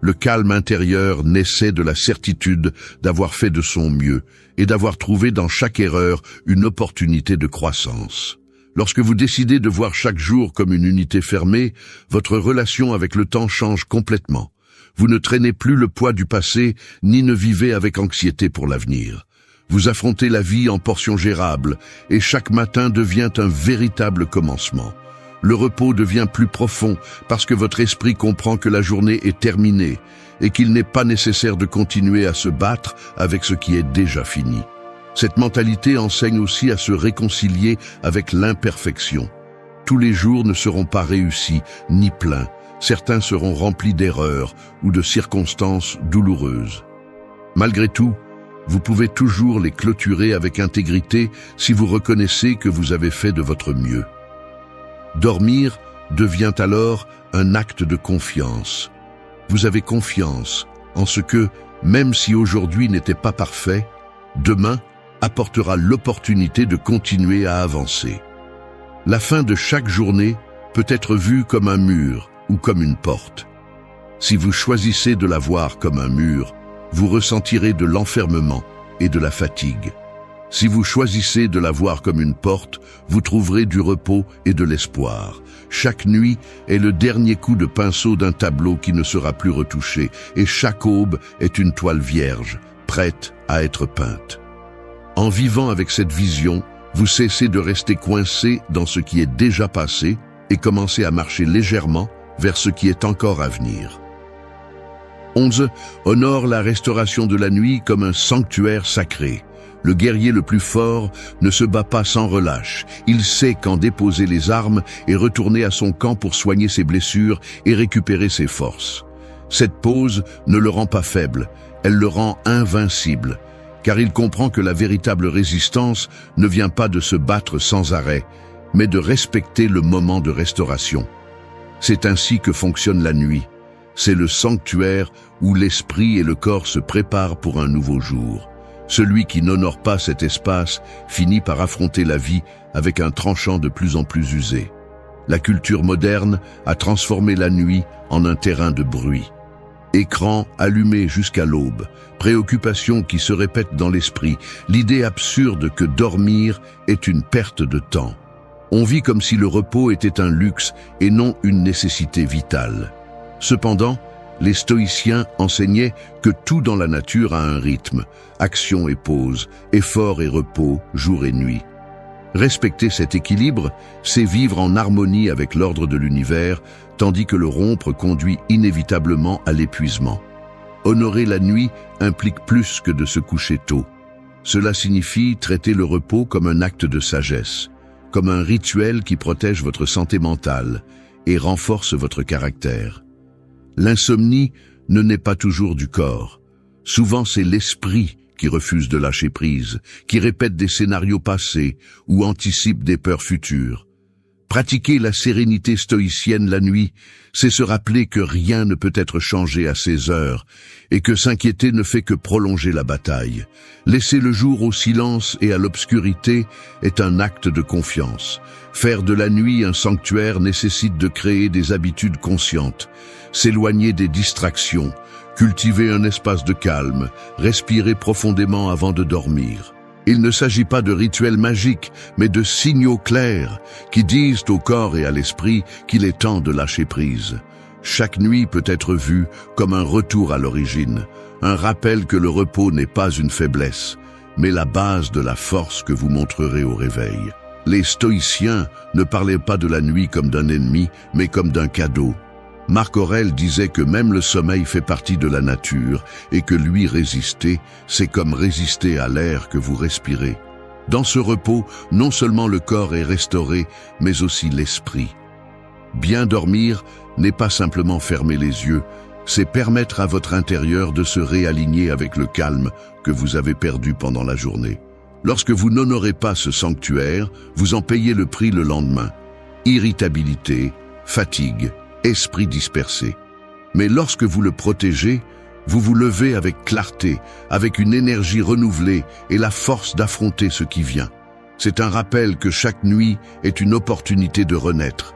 Le calme intérieur naissait de la certitude d'avoir fait de son mieux et d'avoir trouvé dans chaque erreur une opportunité de croissance. Lorsque vous décidez de voir chaque jour comme une unité fermée, votre relation avec le temps change complètement. Vous ne traînez plus le poids du passé, ni ne vivez avec anxiété pour l'avenir. Vous affrontez la vie en portions gérables, et chaque matin devient un véritable commencement. Le repos devient plus profond parce que votre esprit comprend que la journée est terminée et qu'il n'est pas nécessaire de continuer à se battre avec ce qui est déjà fini. Cette mentalité enseigne aussi à se réconcilier avec l'imperfection. Tous les jours ne seront pas réussis ni pleins. Certains seront remplis d'erreurs ou de circonstances douloureuses. Malgré tout, vous pouvez toujours les clôturer avec intégrité si vous reconnaissez que vous avez fait de votre mieux. Dormir devient alors un acte de confiance. Vous avez confiance en ce que, même si aujourd'hui n'était pas parfait, demain apportera l'opportunité de continuer à avancer. La fin de chaque journée peut être vue comme un mur ou comme une porte. Si vous choisissez de la voir comme un mur, vous ressentirez de l'enfermement et de la fatigue. Si vous choisissez de la voir comme une porte, vous trouverez du repos et de l'espoir. Chaque nuit est le dernier coup de pinceau d'un tableau qui ne sera plus retouché, et chaque aube est une toile vierge, prête à être peinte. En vivant avec cette vision, vous cessez de rester coincé dans ce qui est déjà passé et commencez à marcher légèrement vers ce qui est encore à venir. 11. Honore la restauration de la nuit comme un sanctuaire sacré. Le guerrier le plus fort ne se bat pas sans relâche. Il sait quand déposer les armes et retourner à son camp pour soigner ses blessures et récupérer ses forces. Cette pause ne le rend pas faible, elle le rend invincible, car il comprend que la véritable résistance ne vient pas de se battre sans arrêt, mais de respecter le moment de restauration. C'est ainsi que fonctionne la nuit. C'est le sanctuaire où l'esprit et le corps se préparent pour un nouveau jour. Celui qui n'honore pas cet espace finit par affronter la vie avec un tranchant de plus en plus usé. La culture moderne a transformé la nuit en un terrain de bruit. Écran allumé jusqu'à l'aube, préoccupations qui se répètent dans l'esprit, l'idée absurde que dormir est une perte de temps. On vit comme si le repos était un luxe et non une nécessité vitale. Cependant, les stoïciens enseignaient que tout dans la nature a un rythme, action et pause, effort et repos, jour et nuit. Respecter cet équilibre, c'est vivre en harmonie avec l'ordre de l'univers, tandis que le rompre conduit inévitablement à l'épuisement. Honorer la nuit implique plus que de se coucher tôt. Cela signifie traiter le repos comme un acte de sagesse, comme un rituel qui protège votre santé mentale et renforce votre caractère. L'insomnie ne naît pas toujours du corps. Souvent c'est l'esprit qui refuse de lâcher prise, qui répète des scénarios passés ou anticipe des peurs futures. Pratiquer la sérénité stoïcienne la nuit, c'est se rappeler que rien ne peut être changé à ces heures et que s'inquiéter ne fait que prolonger la bataille. Laisser le jour au silence et à l'obscurité est un acte de confiance. Faire de la nuit un sanctuaire nécessite de créer des habitudes conscientes, s'éloigner des distractions, cultiver un espace de calme, respirer profondément avant de dormir. Il ne s'agit pas de rituels magiques, mais de signaux clairs qui disent au corps et à l'esprit qu'il est temps de lâcher prise. Chaque nuit peut être vue comme un retour à l'origine, un rappel que le repos n'est pas une faiblesse, mais la base de la force que vous montrerez au réveil. Les stoïciens ne parlaient pas de la nuit comme d'un ennemi, mais comme d'un cadeau. Marc Aurèle disait que même le sommeil fait partie de la nature et que lui résister, c'est comme résister à l'air que vous respirez. Dans ce repos, non seulement le corps est restauré, mais aussi l'esprit. Bien dormir n'est pas simplement fermer les yeux, c'est permettre à votre intérieur de se réaligner avec le calme que vous avez perdu pendant la journée. Lorsque vous n'honorez pas ce sanctuaire, vous en payez le prix le lendemain. Irritabilité, fatigue, esprit dispersé. Mais lorsque vous le protégez, vous vous levez avec clarté, avec une énergie renouvelée et la force d'affronter ce qui vient. C'est un rappel que chaque nuit est une opportunité de renaître.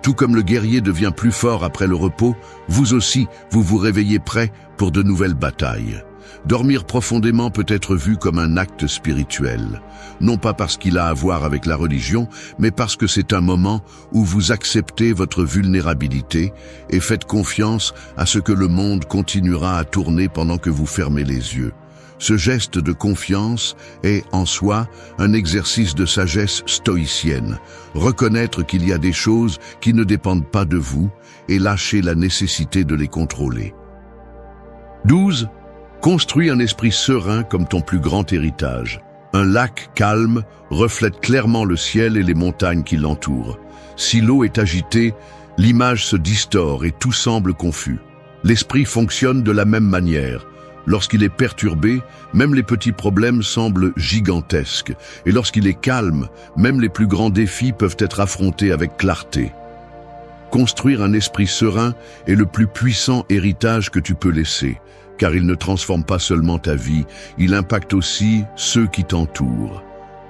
Tout comme le guerrier devient plus fort après le repos, vous aussi, vous vous réveillez prêt pour de nouvelles batailles. Dormir profondément peut être vu comme un acte spirituel, non pas parce qu'il a à voir avec la religion, mais parce que c'est un moment où vous acceptez votre vulnérabilité et faites confiance à ce que le monde continuera à tourner pendant que vous fermez les yeux. Ce geste de confiance est, en soi, un exercice de sagesse stoïcienne. Reconnaître qu'il y a des choses qui ne dépendent pas de vous et lâcher la nécessité de les contrôler. 12. Construis un esprit serein comme ton plus grand héritage. Un lac calme reflète clairement le ciel et les montagnes qui l'entourent. Si l'eau est agitée, l'image se distord et tout semble confus. L'esprit fonctionne de la même manière. Lorsqu'il est perturbé, même les petits problèmes semblent gigantesques. Et lorsqu'il est calme, même les plus grands défis peuvent être affrontés avec clarté. Construire un esprit serein est le plus puissant héritage que tu peux laisser, car il ne transforme pas seulement ta vie, il impacte aussi ceux qui t'entourent.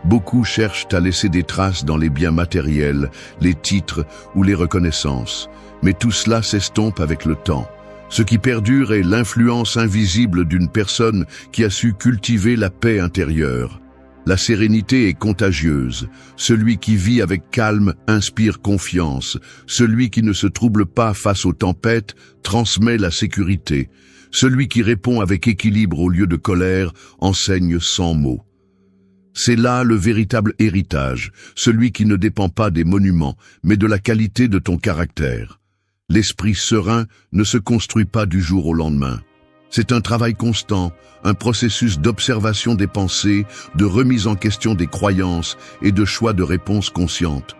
Beaucoup cherchent à laisser des traces dans les biens matériels, les titres ou les reconnaissances, mais tout cela s'estompe avec le temps. Ce qui perdure est l'influence invisible d'une personne qui a su cultiver la paix intérieure. La sérénité est contagieuse. Celui qui vit avec calme inspire confiance. Celui qui ne se trouble pas face aux tempêtes transmet la sécurité. Celui qui répond avec équilibre au lieu de colère enseigne sans mots. C'est là le véritable héritage, celui qui ne dépend pas des monuments, mais de la qualité de ton caractère. L'esprit serein ne se construit pas du jour au lendemain. C'est un travail constant, un processus d'observation des pensées, de remise en question des croyances et de choix de réponses conscientes.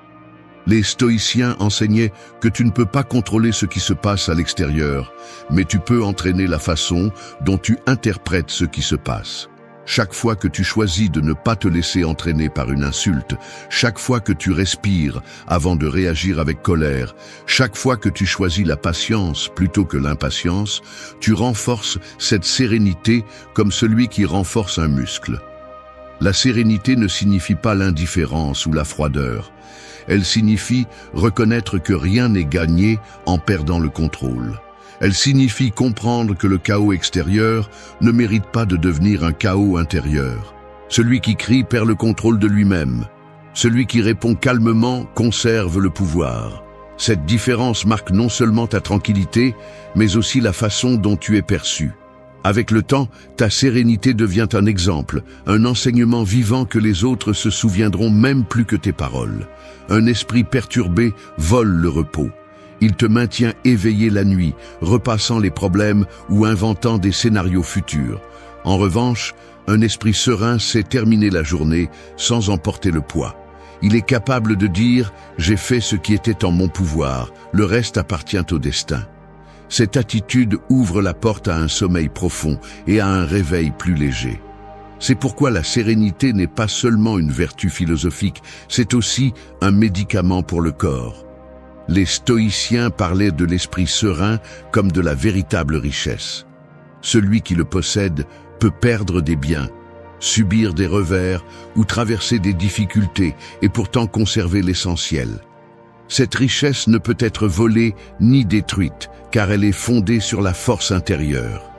Les stoïciens enseignaient que tu ne peux pas contrôler ce qui se passe à l'extérieur, mais tu peux entraîner la façon dont tu interprètes ce qui se passe. Chaque fois que tu choisis de ne pas te laisser entraîner par une insulte, chaque fois que tu respires avant de réagir avec colère, chaque fois que tu choisis la patience plutôt que l'impatience, tu renforces cette sérénité comme celui qui renforce un muscle. La sérénité ne signifie pas l'indifférence ou la froideur. Elle signifie reconnaître que rien n'est gagné en perdant le contrôle. Elle signifie comprendre que le chaos extérieur ne mérite pas de devenir un chaos intérieur. Celui qui crie perd le contrôle de lui-même. Celui qui répond calmement conserve le pouvoir. Cette différence marque non seulement ta tranquillité, mais aussi la façon dont tu es perçu. Avec le temps, ta sérénité devient un exemple, un enseignement vivant que les autres se souviendront même plus que tes paroles. Un esprit perturbé vole le repos. Il te maintient éveillé la nuit, repassant les problèmes ou inventant des scénarios futurs. En revanche, un esprit serein sait terminer la journée sans en porter le poids. Il est capable de dire « j'ai fait ce qui était en mon pouvoir, le reste appartient au destin ». Cette attitude ouvre la porte à un sommeil profond et à un réveil plus léger. C'est pourquoi la sérénité n'est pas seulement une vertu philosophique, c'est aussi un médicament pour le corps. Les stoïciens parlaient de l'esprit serein comme de la véritable richesse. Celui qui le possède peut perdre des biens, subir des revers ou traverser des difficultés et pourtant conserver l'essentiel. Cette richesse ne peut être volée ni détruite, car elle est fondée sur la force intérieure.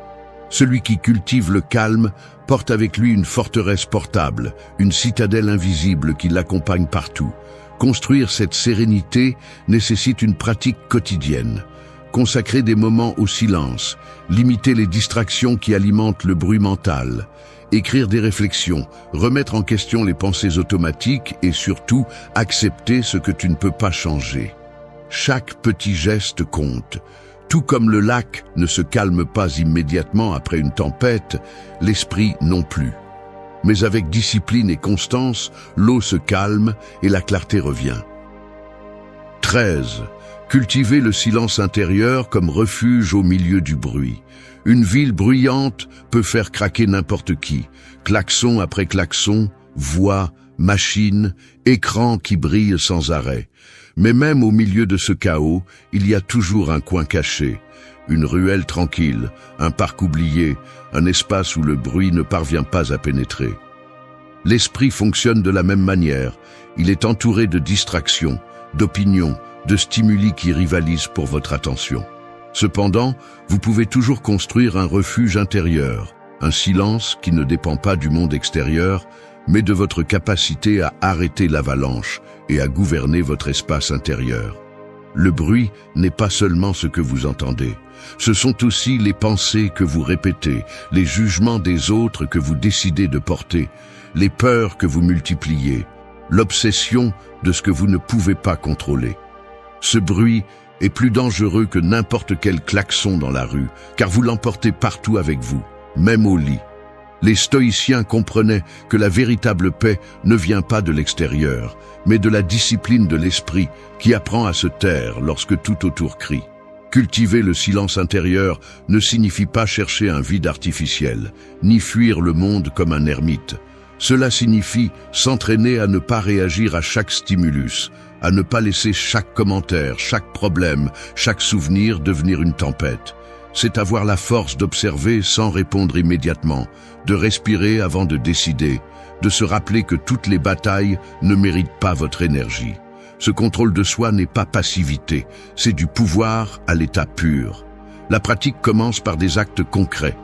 Celui qui cultive le calme porte avec lui une forteresse portable, une citadelle invisible qui l'accompagne partout. Construire cette sérénité nécessite une pratique quotidienne. Consacrer des moments au silence, limiter les distractions qui alimentent le bruit mental, écrire des réflexions, remettre en question les pensées automatiques et surtout accepter ce que tu ne peux pas changer. Chaque petit geste compte. Tout comme le lac ne se calme pas immédiatement après une tempête, l'esprit non plus. Mais avec discipline et constance, l'eau se calme et la clarté revient. 13. Cultiver le silence intérieur comme refuge au milieu du bruit. Une ville bruyante peut faire craquer n'importe qui. Klaxon après klaxon, voix, machines, écrans qui brillent sans arrêt. Mais même au milieu de ce chaos, il y a toujours un coin caché. Une ruelle tranquille, un parc oublié, un espace où le bruit ne parvient pas à pénétrer. L'esprit fonctionne de la même manière. Il est entouré de distractions, d'opinions, de stimuli qui rivalisent pour votre attention. Cependant, vous pouvez toujours construire un refuge intérieur, un silence qui ne dépend pas du monde extérieur, mais de votre capacité à arrêter l'avalanche et à gouverner votre espace intérieur. Le bruit n'est pas seulement ce que vous entendez. Ce sont aussi les pensées que vous répétez, les jugements des autres que vous décidez de porter, les peurs que vous multipliez, l'obsession de ce que vous ne pouvez pas contrôler. Ce bruit est plus dangereux que n'importe quel klaxon dans la rue, car vous l'emportez partout avec vous, même au lit. Les stoïciens comprenaient que la véritable paix ne vient pas de l'extérieur, mais de la discipline de l'esprit qui apprend à se taire lorsque tout autour crie. Cultiver le silence intérieur ne signifie pas chercher un vide artificiel, ni fuir le monde comme un ermite. Cela signifie s'entraîner à ne pas réagir à chaque stimulus, à ne pas laisser chaque commentaire, chaque problème, chaque souvenir devenir une tempête. C'est avoir la force d'observer sans répondre immédiatement, de respirer avant de décider, de se rappeler que toutes les batailles ne méritent pas votre énergie. Ce contrôle de soi n'est pas passivité, c'est du pouvoir à l'état pur. La pratique commence par des actes concrets.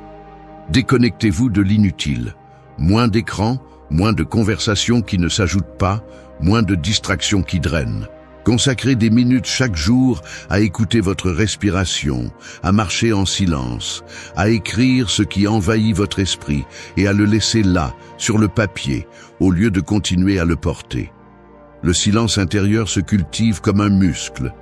Déconnectez-vous de l'inutile. Moins d'écrans, moins de conversations qui ne s'ajoutent pas, moins de distractions qui drainent. Consacrez des minutes chaque jour à écouter votre respiration, à marcher en silence, à écrire ce qui envahit votre esprit et à le laisser là, sur le papier, au lieu de continuer à le porter. Le silence intérieur se cultive comme un muscle.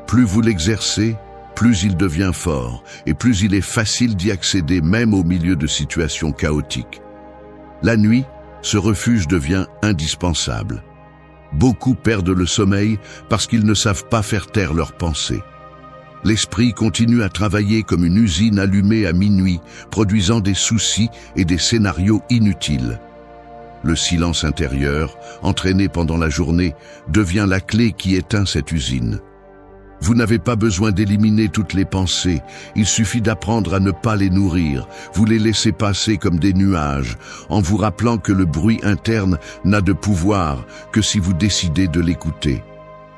Plus vous l'exercez, plus il devient fort et plus il est facile d'y accéder même au milieu de situations chaotiques. La nuit, ce refuge devient indispensable. Beaucoup perdent le sommeil parce qu'ils ne savent pas faire taire leurs pensées. L'esprit continue à travailler comme une usine allumée à minuit, produisant des soucis et des scénarios inutiles. Le silence intérieur, entraîné pendant la journée, devient la clé qui éteint cette usine. Vous n'avez pas besoin d'éliminer toutes les pensées, il suffit d'apprendre à ne pas les nourrir, vous les laissez passer comme des nuages, en vous rappelant que le bruit interne n'a de pouvoir que si vous décidez de l'écouter.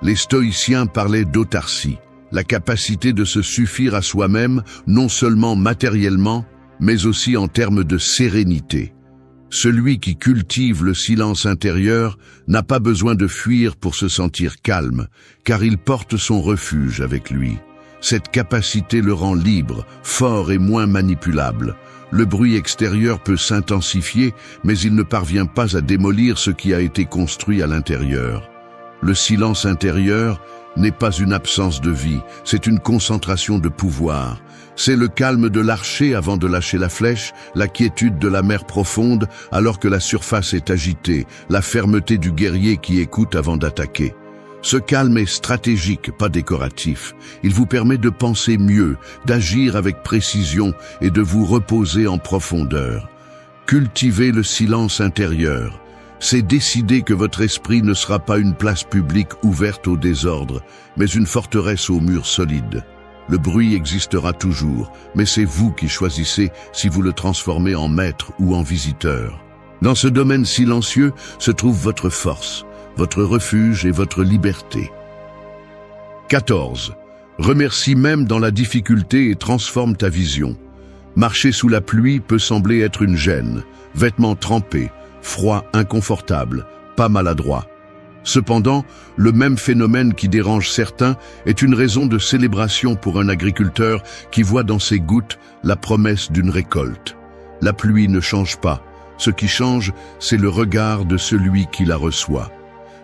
Les stoïciens parlaient d'autarcie, la capacité de se suffire à soi-même, non seulement matériellement, mais aussi en termes de sérénité. Celui qui cultive le silence intérieur n'a pas besoin de fuir pour se sentir calme, car il porte son refuge avec lui. Cette capacité le rend libre, fort et moins manipulable. Le bruit extérieur peut s'intensifier, mais il ne parvient pas à démolir ce qui a été construit à l'intérieur. Le silence intérieur n'est pas une absence de vie, c'est une concentration de pouvoir. C'est le calme de l'archer avant de lâcher la flèche, la quiétude de la mer profonde alors que la surface est agitée, la fermeté du guerrier qui écoute avant d'attaquer. Ce calme est stratégique, pas décoratif. Il vous permet de penser mieux, d'agir avec précision et de vous reposer en profondeur. Cultivez le silence intérieur. C'est décider que votre esprit ne sera pas une place publique ouverte au désordre, mais une forteresse aux murs solides. Le bruit existera toujours, mais c'est vous qui choisissez si vous le transformez en maître ou en visiteur. Dans ce domaine silencieux se trouve votre force, votre refuge et votre liberté. 14. Remercie même dans la difficulté et transforme ta vision. Marcher sous la pluie peut sembler être une gêne, vêtements trempés, froid, inconfortable, pas maladroit. Cependant, le même phénomène qui dérange certains est une raison de célébration pour un agriculteur qui voit dans ses gouttes la promesse d'une récolte. La pluie ne change pas. Ce qui change, c'est le regard de celui qui la reçoit.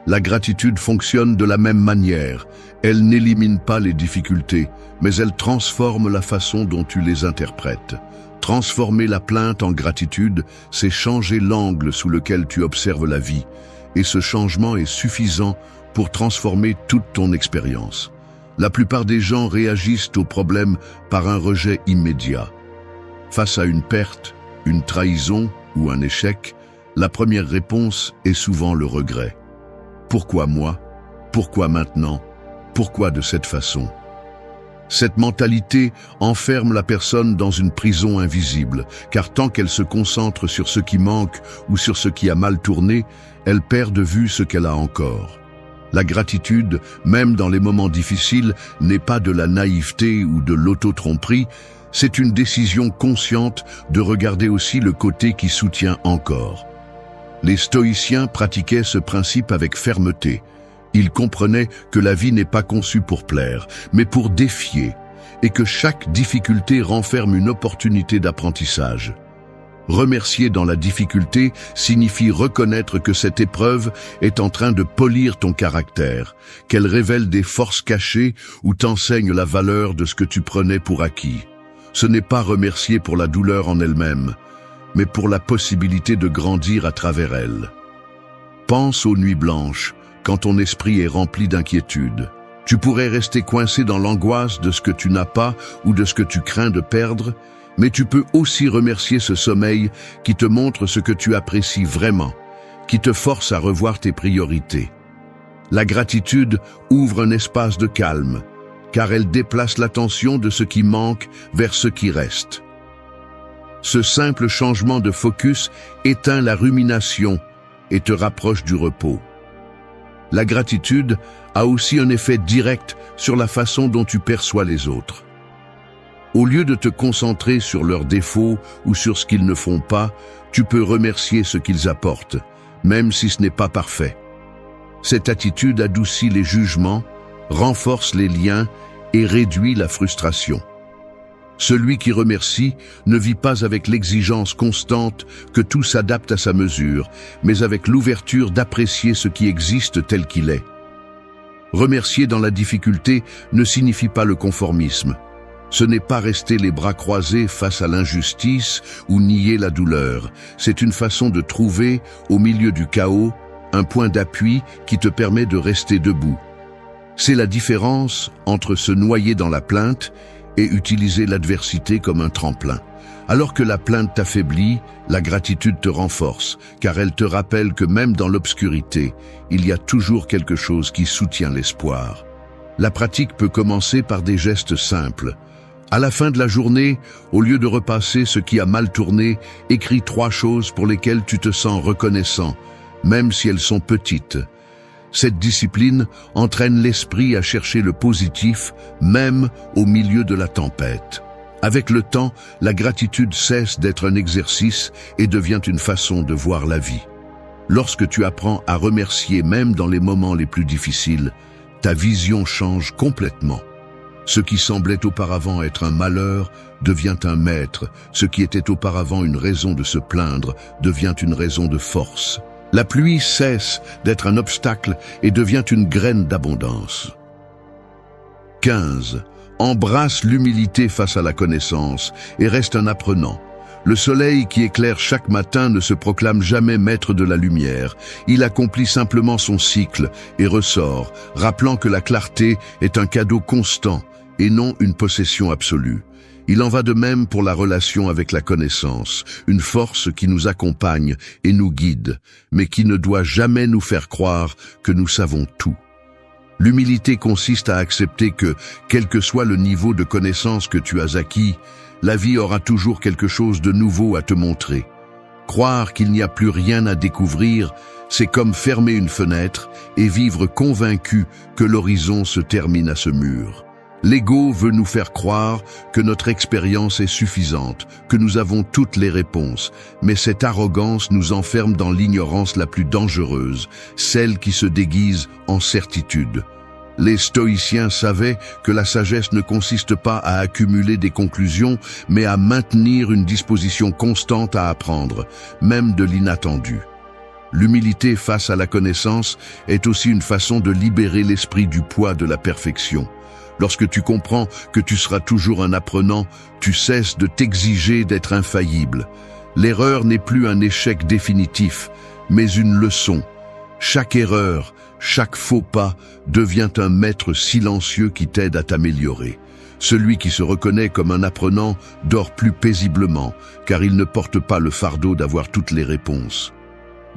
La gratitude fonctionne de la même manière. Elle n'élimine pas les difficultés, mais elle transforme la façon dont tu les interprètes. Transformer la plainte en gratitude, c'est changer l'angle sous lequel tu observes la vie. Et ce changement est suffisant pour transformer toute ton expérience. La plupart des gens réagissent au problème par un rejet immédiat. Face à une perte, une trahison ou un échec, la première réponse est souvent le regret. Pourquoi moi? Pourquoi maintenant? Pourquoi de cette façon? Cette mentalité enferme la personne dans une prison invisible, car tant qu'elle se concentre sur ce qui manque ou sur ce qui a mal tourné, elle perd de vue ce qu'elle a encore. La gratitude, même dans les moments difficiles, n'est pas de la naïveté ou de l'auto-tromperie, c'est une décision consciente de regarder aussi le côté qui soutient encore. Les stoïciens pratiquaient ce principe avec fermeté. Ils comprenaient que la vie n'est pas conçue pour plaire, mais pour défier, et que chaque difficulté renferme une opportunité d'apprentissage. Remercier dans la difficulté signifie reconnaître que cette épreuve est en train de polir ton caractère, qu'elle révèle des forces cachées ou t'enseigne la valeur de ce que tu prenais pour acquis. Ce n'est pas remercier pour la douleur en elle-même, mais pour la possibilité de grandir à travers elle. Pense aux nuits blanches, quand ton esprit est rempli d'inquiétude. Tu pourrais rester coincé dans l'angoisse de ce que tu n'as pas ou de ce que tu crains de perdre, mais tu peux aussi remercier ce sommeil qui te montre ce que tu apprécies vraiment, qui te force à revoir tes priorités. La gratitude ouvre un espace de calme, car elle déplace l'attention de ce qui manque vers ce qui reste. Ce simple changement de focus éteint la rumination et te rapproche du repos. La gratitude a aussi un effet direct sur la façon dont tu perçois les autres. Au lieu de te concentrer sur leurs défauts ou sur ce qu'ils ne font pas, tu peux remercier ce qu'ils apportent, même si ce n'est pas parfait. Cette attitude adoucit les jugements, renforce les liens et réduit la frustration. Celui qui remercie ne vit pas avec l'exigence constante que tout s'adapte à sa mesure, mais avec l'ouverture d'apprécier ce qui existe tel qu'il est. Remercier dans la difficulté ne signifie pas le conformisme. Ce n'est pas rester les bras croisés face à l'injustice ou nier la douleur. C'est une façon de trouver, au milieu du chaos, un point d'appui qui te permet de rester debout. C'est la différence entre se noyer dans la plainte et utiliser l'adversité comme un tremplin. Alors que la plainte t'affaiblit, la gratitude te renforce, car elle te rappelle que même dans l'obscurité, il y a toujours quelque chose qui soutient l'espoir. La pratique peut commencer par des gestes simples. À la fin de la journée, au lieu de repasser ce qui a mal tourné, écris 3 choses pour lesquelles tu te sens reconnaissant, même si elles sont petites. Cette discipline entraîne l'esprit à chercher le positif, même au milieu de la tempête. Avec le temps, la gratitude cesse d'être un exercice et devient une façon de voir la vie. Lorsque tu apprends à remercier même dans les moments les plus difficiles, ta vision change complètement. Ce qui semblait auparavant être un malheur devient un maître. Ce qui était auparavant une raison de se plaindre devient une raison de force. La pluie cesse d'être un obstacle et devient une graine d'abondance. 15. Embrasse l'humilité face à la connaissance et reste un apprenant. Le soleil qui éclaire chaque matin ne se proclame jamais maître de la lumière. Il accomplit simplement son cycle et ressort, rappelant que la clarté est un cadeau constant et non une possession absolue. Il en va de même pour la relation avec la connaissance, une force qui nous accompagne et nous guide, mais qui ne doit jamais nous faire croire que nous savons tout. L'humilité consiste à accepter que, quel que soit le niveau de connaissance que tu as acquis, la vie aura toujours quelque chose de nouveau à te montrer. Croire qu'il n'y a plus rien à découvrir, c'est comme fermer une fenêtre et vivre convaincu que l'horizon se termine à ce mur. L'ego veut nous faire croire que notre expérience est suffisante, que nous avons toutes les réponses, mais cette arrogance nous enferme dans l'ignorance la plus dangereuse, celle qui se déguise en certitude. Les stoïciens savaient que la sagesse ne consiste pas à accumuler des conclusions, mais à maintenir une disposition constante à apprendre, même de l'inattendu. L'humilité face à la connaissance est aussi une façon de libérer l'esprit du poids de la perfection. Lorsque tu comprends que tu seras toujours un apprenant, tu cesses de t'exiger d'être infaillible. L'erreur n'est plus un échec définitif, mais une leçon. Chaque erreur, chaque faux pas devient un maître silencieux qui t'aide à t'améliorer. Celui qui se reconnaît comme un apprenant dort plus paisiblement, car il ne porte pas le fardeau d'avoir toutes les réponses.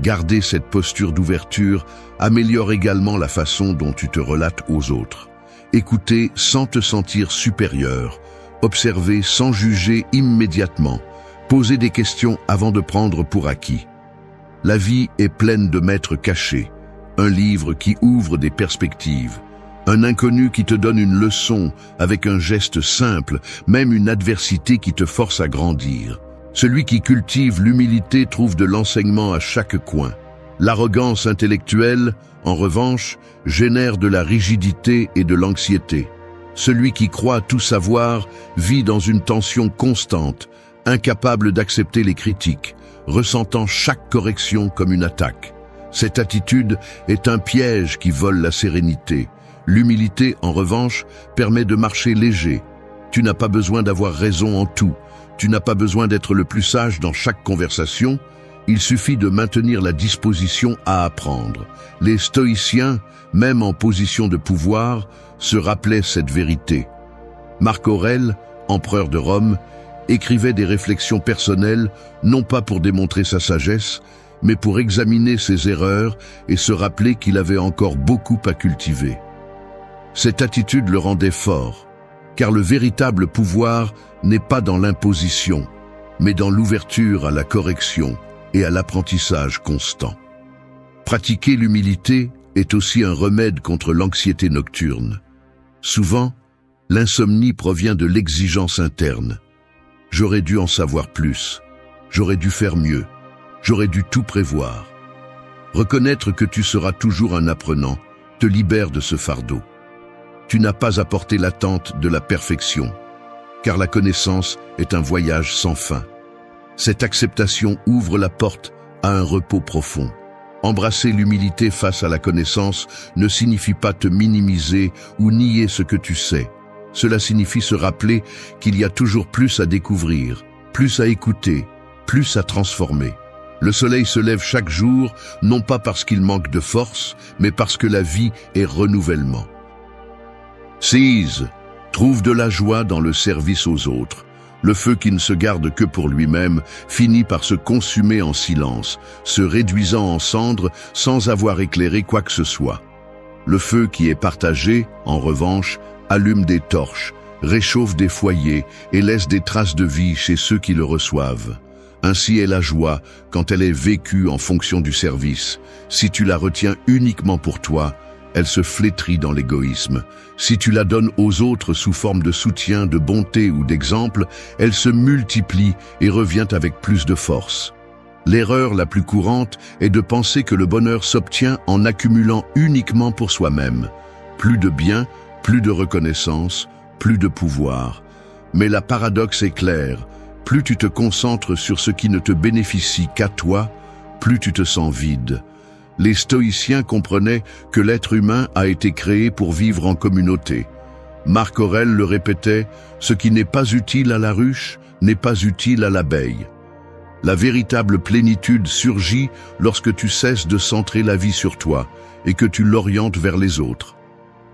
Garder cette posture d'ouverture améliore également la façon dont tu te relates aux autres. Écouter sans te sentir supérieur, observer sans juger immédiatement, poser des questions avant de prendre pour acquis. La vie est pleine de maîtres cachés, un livre qui ouvre des perspectives, un inconnu qui te donne une leçon avec un geste simple, même une adversité qui te force à grandir. Celui qui cultive l'humilité trouve de l'enseignement à chaque coin. L'arrogance intellectuelle, en revanche, génère de la rigidité et de l'anxiété. Celui qui croit tout savoir vit dans une tension constante, incapable d'accepter les critiques, ressentant chaque correction comme une attaque. Cette attitude est un piège qui vole la sérénité. L'humilité, en revanche, permet de marcher léger. Tu n'as pas besoin d'avoir raison en tout. Tu n'as pas besoin d'être le plus sage dans chaque conversation. Il suffit de maintenir la disposition à apprendre. Les stoïciens, même en position de pouvoir, se rappelaient cette vérité. Marc Aurèle, empereur de Rome, écrivait des réflexions personnelles, non pas pour démontrer sa sagesse, mais pour examiner ses erreurs et se rappeler qu'il avait encore beaucoup à cultiver. Cette attitude le rendait fort, car le véritable pouvoir n'est pas dans l'imposition, mais dans l'ouverture à la correction et à l'apprentissage constant. Pratiquer l'humilité est aussi un remède contre l'anxiété nocturne. Souvent, l'insomnie provient de l'exigence interne. J'aurais dû en savoir plus, j'aurais dû faire mieux, j'aurais dû tout prévoir. Reconnaître que tu seras toujours un apprenant te libère de ce fardeau. Tu n'as pas à porter l'attente de la perfection, car la connaissance est un voyage sans fin. Cette acceptation ouvre la porte à un repos profond. Embrasser l'humilité face à la connaissance ne signifie pas te minimiser ou nier ce que tu sais. Cela signifie se rappeler qu'il y a toujours plus à découvrir, plus à écouter, plus à transformer. Le soleil se lève chaque jour, non pas parce qu'il manque de force, mais parce que la vie est renouvellement. 6. Trouve de la joie dans le service aux autres. Le feu qui ne se garde que pour lui-même finit par se consumer en silence, se réduisant en cendres sans avoir éclairé quoi que ce soit. Le feu qui est partagé, en revanche, allume des torches, réchauffe des foyers et laisse des traces de vie chez ceux qui le reçoivent. Ainsi est la joie quand elle est vécue en fonction du service. Si tu la retiens uniquement pour toi, elle se flétrit dans l'égoïsme. Si tu la donnes aux autres sous forme de soutien, de bonté ou d'exemple, elle se multiplie et revient avec plus de force. L'erreur la plus courante est de penser que le bonheur s'obtient en accumulant uniquement pour soi-même. Plus de biens, plus de reconnaissance, plus de pouvoir. Mais la paradoxe est claire, plus tu te concentres sur ce qui ne te bénéficie qu'à toi, plus tu te sens vide. Les stoïciens comprenaient que l'être humain a été créé pour vivre en communauté. Marc Aurèle le répétait, « Ce qui n'est pas utile à la ruche n'est pas utile à l'abeille ». La véritable plénitude surgit lorsque tu cesses de centrer la vie sur toi et que tu l'orientes vers les autres.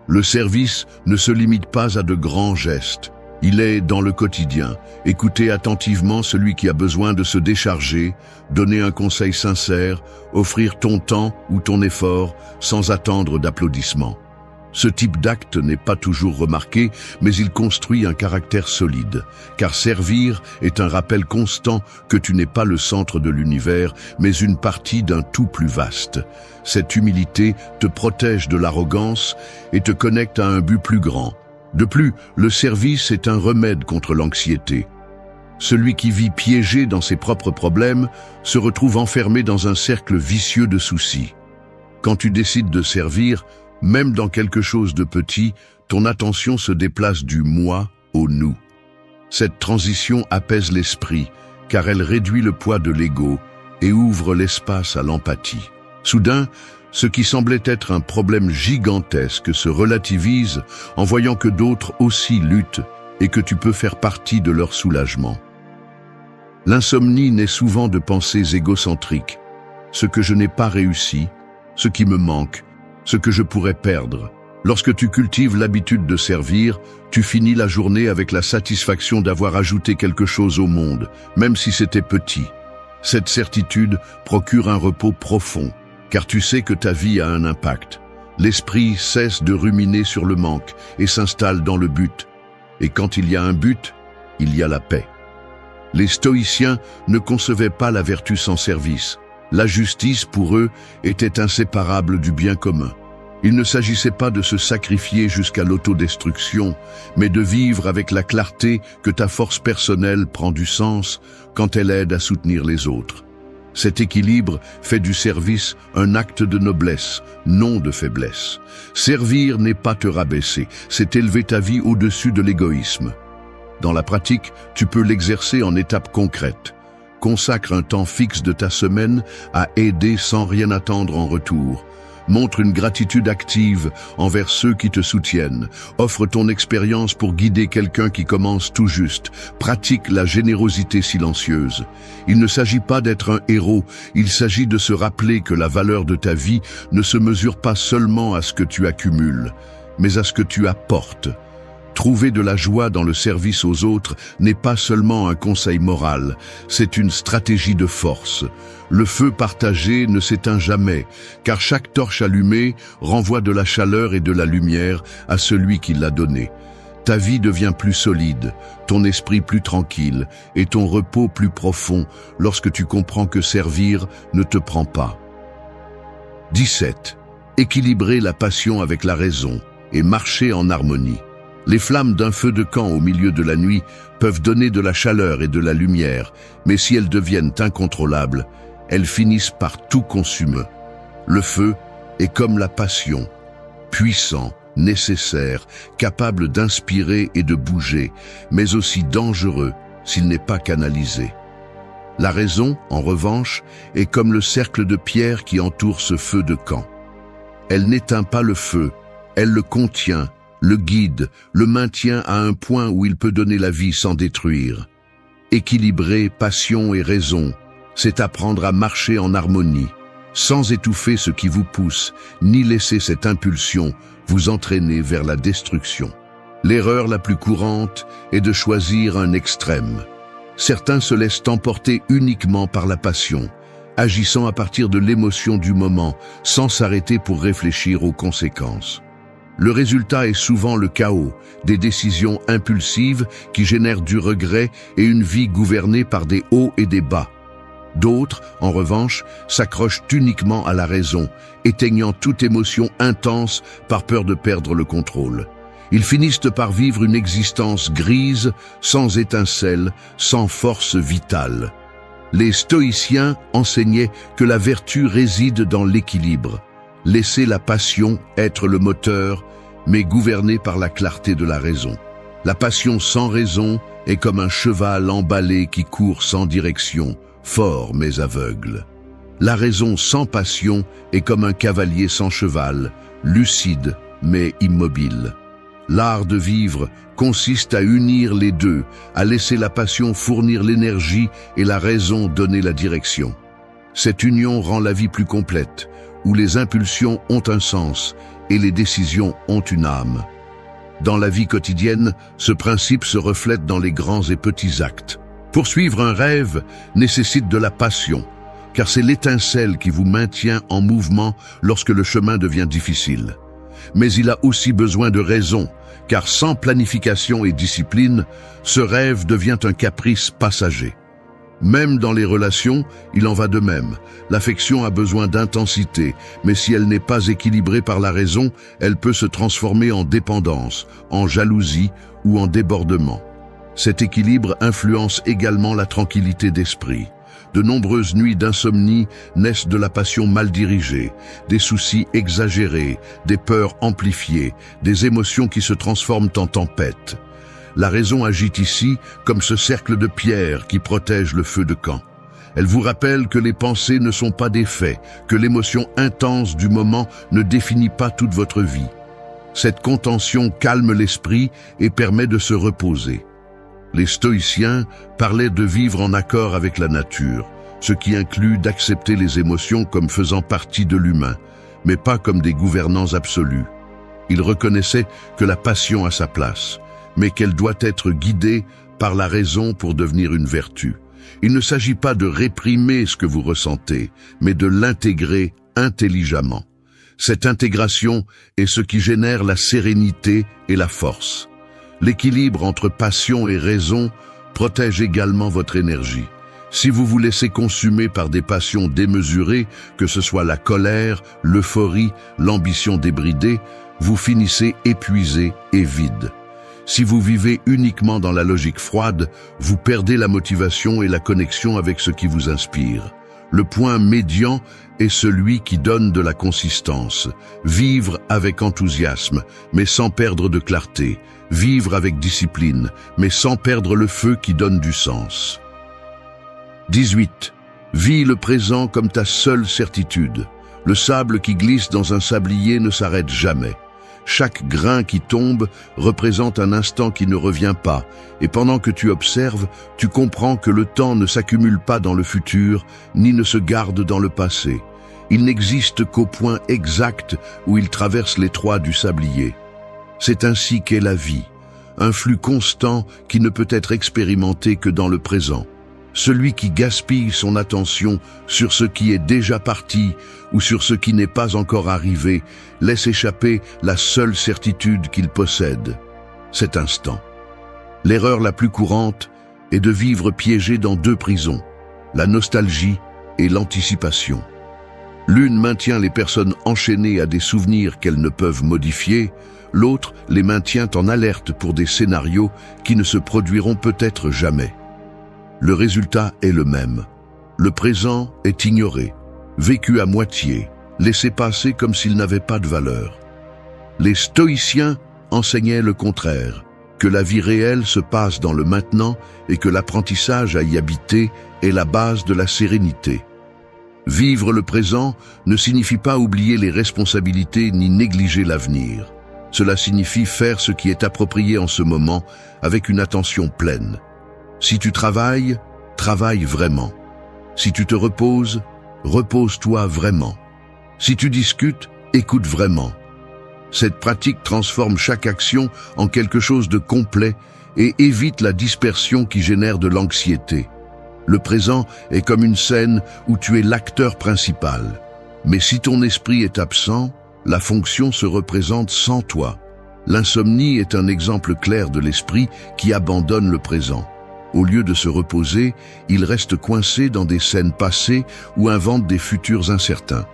Le service ne se limite pas à de grands gestes. Il est dans le quotidien. Écouter attentivement celui qui a besoin de se décharger, donner un conseil sincère, offrir ton temps ou ton effort sans attendre d'applaudissements. Ce type d'acte n'est pas toujours remarqué, mais il construit un caractère solide, car servir est un rappel constant que tu n'es pas le centre de l'univers, mais une partie d'un tout plus vaste. Cette humilité te protège de l'arrogance et te connecte à un but plus grand. De plus, le service est un remède contre l'anxiété. Celui qui vit piégé dans ses propres problèmes se retrouve enfermé dans un cercle vicieux de soucis. Quand tu décides de servir, même dans quelque chose de petit, ton attention se déplace du moi au nous. Cette transition apaise l'esprit, car elle réduit le poids de l'ego et ouvre l'espace à l'empathie. Soudain, ce qui semblait être un problème gigantesque se relativise en voyant que d'autres aussi luttent et que tu peux faire partie de leur soulagement. L'insomnie naît souvent de pensées égocentriques. Ce que je n'ai pas réussi, ce qui me manque, ce que je pourrais perdre. Lorsque tu cultives l'habitude de servir, tu finis la journée avec la satisfaction d'avoir ajouté quelque chose au monde, même si c'était petit. Cette certitude procure un repos profond, car tu sais que ta vie a un impact. L'esprit cesse de ruminer sur le manque et s'installe dans le but. Et quand il y a un but, il y a la paix. Les stoïciens ne concevaient pas la vertu sans service. La justice, pour eux, était inséparable du bien commun. Il ne s'agissait pas de se sacrifier jusqu'à l'autodestruction, mais de vivre avec la clarté que ta force personnelle prend du sens quand elle aide à soutenir les autres. Cet équilibre fait du service un acte de noblesse, non de faiblesse. Servir n'est pas te rabaisser, c'est élever ta vie au-dessus de l'égoïsme. Dans la pratique, tu peux l'exercer en étapes concrètes. Consacre un temps fixe de ta semaine à aider sans rien attendre en retour. Montre une gratitude active envers ceux qui te soutiennent. Offre ton expérience pour guider quelqu'un qui commence tout juste. Pratique la générosité silencieuse. Il ne s'agit pas d'être un héros, il s'agit de se rappeler que la valeur de ta vie ne se mesure pas seulement à ce que tu accumules, mais à ce que tu apportes. Trouver de la joie dans le service aux autres n'est pas seulement un conseil moral, c'est une stratégie de force. Le feu partagé ne s'éteint jamais, car chaque torche allumée renvoie de la chaleur et de la lumière à celui qui l'a donnée. Ta vie devient plus solide, ton esprit plus tranquille et ton repos plus profond lorsque tu comprends que servir ne te prend pas. 17. Équilibrer la passion avec la raison et marcher en harmonie. Les flammes d'un feu de camp au milieu de la nuit peuvent donner de la chaleur et de la lumière, mais si elles deviennent incontrôlables, elles finissent par tout consumer. Le feu est comme la passion, puissant, nécessaire, capable d'inspirer et de bouger, mais aussi dangereux s'il n'est pas canalisé. La raison, en revanche, est comme le cercle de pierre qui entoure ce feu de camp. Elle n'éteint pas le feu, elle le contient, le guide, le maintient à un point où il peut donner la vie sans détruire. Équilibrer passion et raison, c'est apprendre à marcher en harmonie, sans étouffer ce qui vous pousse, ni laisser cette impulsion vous entraîner vers la destruction. L'erreur la plus courante est de choisir un extrême. Certains se laissent emporter uniquement par la passion, agissant à partir de l'émotion du moment, sans s'arrêter pour réfléchir aux conséquences. Le résultat est souvent le chaos, des décisions impulsives qui génèrent du regret et une vie gouvernée par des hauts et des bas. D'autres, en revanche, s'accrochent uniquement à la raison, éteignant toute émotion intense par peur de perdre le contrôle. Ils finissent par vivre une existence grise, sans étincelle, sans force vitale. Les stoïciens enseignaient que la vertu réside dans l'équilibre. Laisser la passion être le moteur, mais gouverné par la clarté de la raison. La passion sans raison est comme un cheval emballé qui court sans direction, fort mais aveugle. La raison sans passion est comme un cavalier sans cheval, lucide mais immobile. L'art de vivre consiste à unir les deux, à laisser la passion fournir l'énergie et la raison donner la direction. Cette union rend la vie plus complète, où les impulsions ont un sens et les décisions ont une âme. Dans la vie quotidienne, ce principe se reflète dans les grands et petits actes. Poursuivre un rêve nécessite de la passion, car c'est l'étincelle qui vous maintient en mouvement lorsque le chemin devient difficile. Mais il a aussi besoin de raison, car sans planification et discipline, ce rêve devient un caprice passager. Même dans les relations, il en va de même. L'affection a besoin d'intensité, mais si elle n'est pas équilibrée par la raison, elle peut se transformer en dépendance, en jalousie ou en débordement. Cet équilibre influence également la tranquillité d'esprit. De nombreuses nuits d'insomnie naissent de la passion mal dirigée, des soucis exagérés, des peurs amplifiées, des émotions qui se transforment en tempêtes. La raison agit ici comme ce cercle de pierre qui protège le feu de camp. Elle vous rappelle que les pensées ne sont pas des faits, que l'émotion intense du moment ne définit pas toute votre vie. Cette contention calme l'esprit et permet de se reposer. Les stoïciens parlaient de vivre en accord avec la nature, ce qui inclut d'accepter les émotions comme faisant partie de l'humain, mais pas comme des gouvernants absolus. Ils reconnaissaient que la passion a sa place, mais qu'elle doit être guidée par la raison pour devenir une vertu. Il ne s'agit pas de réprimer ce que vous ressentez, mais de l'intégrer intelligemment. Cette intégration est ce qui génère la sérénité et la force. L'équilibre entre passion et raison protège également votre énergie. Si vous vous laissez consumer par des passions démesurées, que ce soit la colère, l'euphorie, l'ambition débridée, vous finissez épuisé et vide. Si vous vivez uniquement dans la logique froide, vous perdez la motivation et la connexion avec ce qui vous inspire. Le point médian est celui qui donne de la consistance. Vivre avec enthousiasme, mais sans perdre de clarté. Vivre avec discipline, mais sans perdre le feu qui donne du sens. 18. Vis le présent comme ta seule certitude. Le sable qui glisse dans un sablier ne s'arrête jamais. Chaque grain qui tombe représente un instant qui ne revient pas, et pendant que tu observes, tu comprends que le temps ne s'accumule pas dans le futur, ni ne se garde dans le passé. Il n'existe qu'au point exact où il traverse l'étroit du sablier. C'est ainsi qu'est la vie, un flux constant qui ne peut être expérimenté que dans le présent. Celui qui gaspille son attention sur ce qui est déjà parti ou sur ce qui n'est pas encore arrivé laisse échapper la seule certitude qu'il possède, cet instant. L'erreur la plus courante est de vivre piégé dans deux prisons, la nostalgie et l'anticipation. L'une maintient les personnes enchaînées à des souvenirs qu'elles ne peuvent modifier, l'autre les maintient en alerte pour des scénarios qui ne se produiront peut-être jamais. Le résultat est le même. Le présent est ignoré, vécu à moitié, laissé passer comme s'il n'avait pas de valeur. Les stoïciens enseignaient le contraire, que la vie réelle se passe dans le maintenant et que l'apprentissage à y habiter est la base de la sérénité. Vivre le présent ne signifie pas oublier les responsabilités ni négliger l'avenir. Cela signifie faire ce qui est approprié en ce moment avec une attention pleine. Si tu travailles, travaille vraiment. Si tu te reposes, repose-toi vraiment. Si tu discutes, écoute vraiment. Cette pratique transforme chaque action en quelque chose de complet et évite la dispersion qui génère de l'anxiété. Le présent est comme une scène où tu es l'acteur principal. Mais si ton esprit est absent, la fonction se représente sans toi. L'insomnie est un exemple clair de l'esprit qui abandonne le présent. Au lieu de se reposer, il reste coincé dans des scènes passées ou invente des futurs incertains.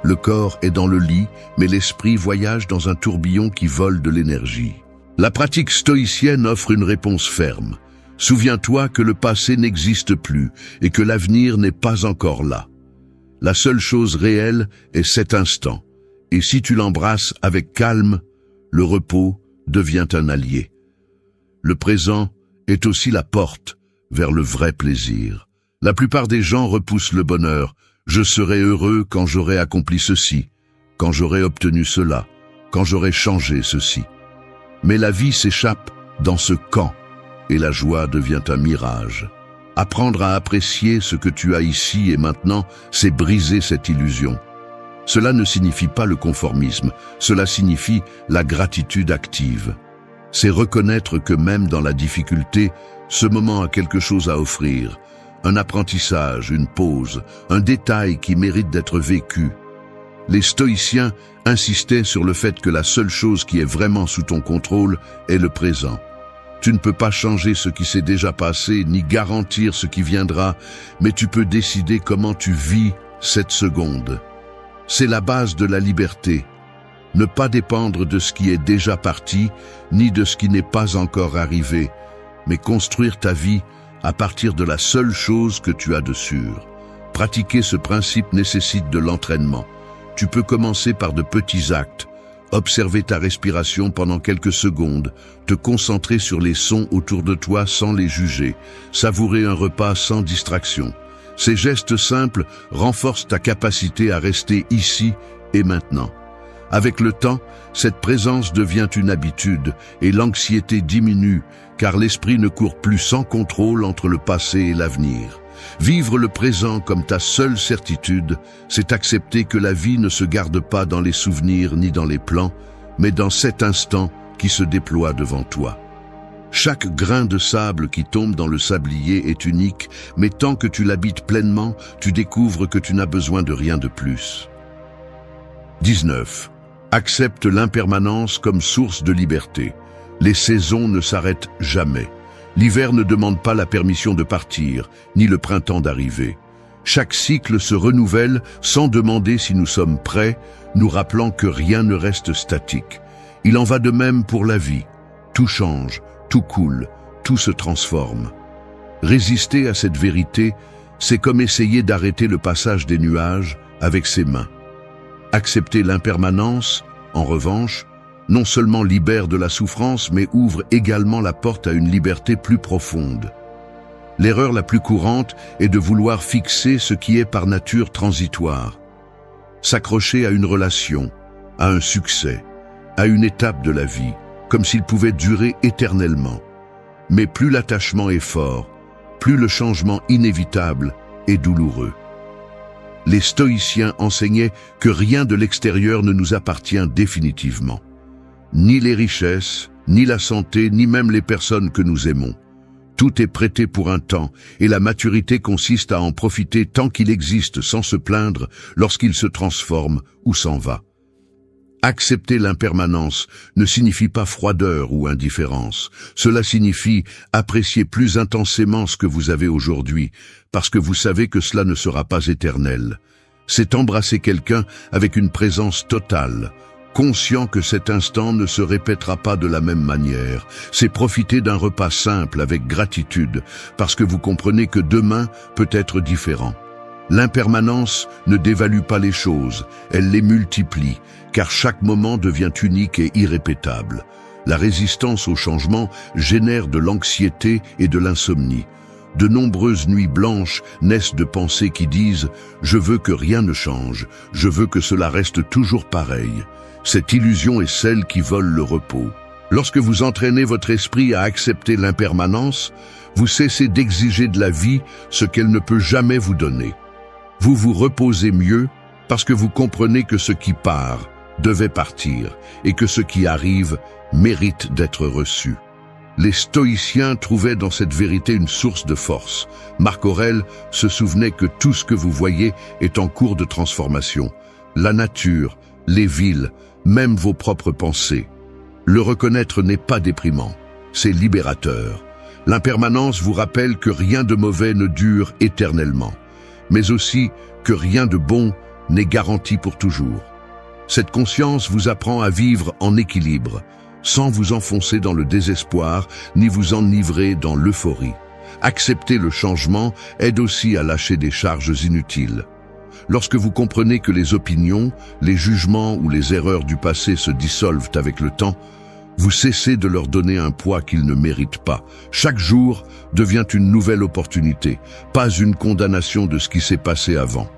Le corps est dans le lit, mais l'esprit voyage dans un tourbillon qui vole de l'énergie. La pratique stoïcienne offre une réponse ferme. Souviens-toi que le passé n'existe plus et que l'avenir n'est pas encore là. La seule chose réelle est cet instant. Et si tu l'embrasses avec calme, le repos devient un allié. Le présent est aussi la porte vers le vrai plaisir. La plupart des gens repoussent le bonheur. Je serai heureux quand j'aurai accompli ceci, quand j'aurai obtenu cela, quand j'aurai changé ceci. Mais la vie s'échappe dans ce quand, et la joie devient un mirage. Apprendre à apprécier ce que tu as ici et maintenant, c'est briser cette illusion. Cela ne signifie pas le conformisme, cela signifie la gratitude active. C'est reconnaître que même dans la difficulté, ce moment a quelque chose à offrir, un apprentissage, une pause, un détail qui mérite d'être vécu. Les stoïciens insistaient sur le fait que la seule chose qui est vraiment sous ton contrôle est le présent. Tu ne peux pas changer ce qui s'est déjà passé, ni garantir ce qui viendra, mais tu peux décider comment tu vis cette seconde. C'est la base de la liberté. Ne pas dépendre de ce qui est déjà parti, ni de ce qui n'est pas encore arrivé, mais construire ta vie à partir de la seule chose que tu as de sûr. Pratiquer ce principe nécessite de l'entraînement. Tu peux commencer par de petits actes, observer ta respiration pendant quelques secondes, te concentrer sur les sons autour de toi sans les juger, savourer un repas sans distraction. Ces gestes simples renforcent ta capacité à rester ici et maintenant. Avec le temps, cette présence devient une habitude et l'anxiété diminue, car l'esprit ne court plus sans contrôle entre le passé et l'avenir. Vivre le présent comme ta seule certitude, c'est accepter que la vie ne se garde pas dans les souvenirs ni dans les plans, mais dans cet instant qui se déploie devant toi. Chaque grain de sable qui tombe dans le sablier est unique, mais tant que tu l'habites pleinement, tu découvres que tu n'as besoin de rien de plus. 19. Accepte l'impermanence comme source de liberté. Les saisons ne s'arrêtent jamais. L'hiver ne demande pas la permission de partir, ni le printemps d'arriver. Chaque cycle se renouvelle sans demander si nous sommes prêts, nous rappelant que rien ne reste statique. Il en va de même pour la vie. Tout change, tout coule, tout se transforme. Résister à cette vérité, c'est comme essayer d'arrêter le passage des nuages avec ses mains. Accepter l'impermanence, en revanche, non seulement libère de la souffrance, mais ouvre également la porte à une liberté plus profonde. L'erreur la plus courante est de vouloir fixer ce qui est par nature transitoire. S'accrocher à une relation, à un succès, à une étape de la vie, comme s'il pouvait durer éternellement. Mais plus l'attachement est fort, plus le changement inévitable est douloureux. Les stoïciens enseignaient que rien de l'extérieur ne nous appartient définitivement. Ni les richesses, ni la santé, ni même les personnes que nous aimons. Tout est prêté pour un temps, et la maturité consiste à en profiter tant qu'il existe sans se plaindre lorsqu'il se transforme ou s'en va. Accepter l'impermanence ne signifie pas froideur ou indifférence. Cela signifie apprécier plus intensément ce que vous avez aujourd'hui, parce que vous savez que cela ne sera pas éternel. C'est embrasser quelqu'un avec une présence totale, conscient que cet instant ne se répétera pas de la même manière. C'est profiter d'un repas simple avec gratitude, parce que vous comprenez que demain peut être différent. L'impermanence ne dévalue pas les choses, elle les multiplie, car chaque moment devient unique et irrépétable. La résistance au changement génère de l'anxiété et de l'insomnie. De nombreuses nuits blanches naissent de pensées qui disent « Je veux que rien ne change, je veux que cela reste toujours pareil ». Cette illusion est celle qui vole le repos. Lorsque vous entraînez votre esprit à accepter l'impermanence, vous cessez d'exiger de la vie ce qu'elle ne peut jamais vous donner. Vous vous reposez mieux parce que vous comprenez que ce qui part devait partir et que ce qui arrive mérite d'être reçu. Les stoïciens trouvaient dans cette vérité une source de force. Marc Aurèle se souvenait que tout ce que vous voyez est en cours de transformation. La nature, les villes, même vos propres pensées. Le reconnaître n'est pas déprimant, c'est libérateur. L'impermanence vous rappelle que rien de mauvais ne dure éternellement, mais aussi que rien de bon n'est garanti pour toujours. Cette conscience vous apprend à vivre en équilibre, sans vous enfoncer dans le désespoir, ni vous enivrer dans l'euphorie. Accepter le changement aide aussi à lâcher des charges inutiles. Lorsque vous comprenez que les opinions, les jugements ou les erreurs du passé se dissolvent avec le temps, Vous cessez de leur donner un poids qu'ils ne méritent pas. Chaque jour devient une nouvelle opportunité, pas une condamnation de ce qui s'est passé avant.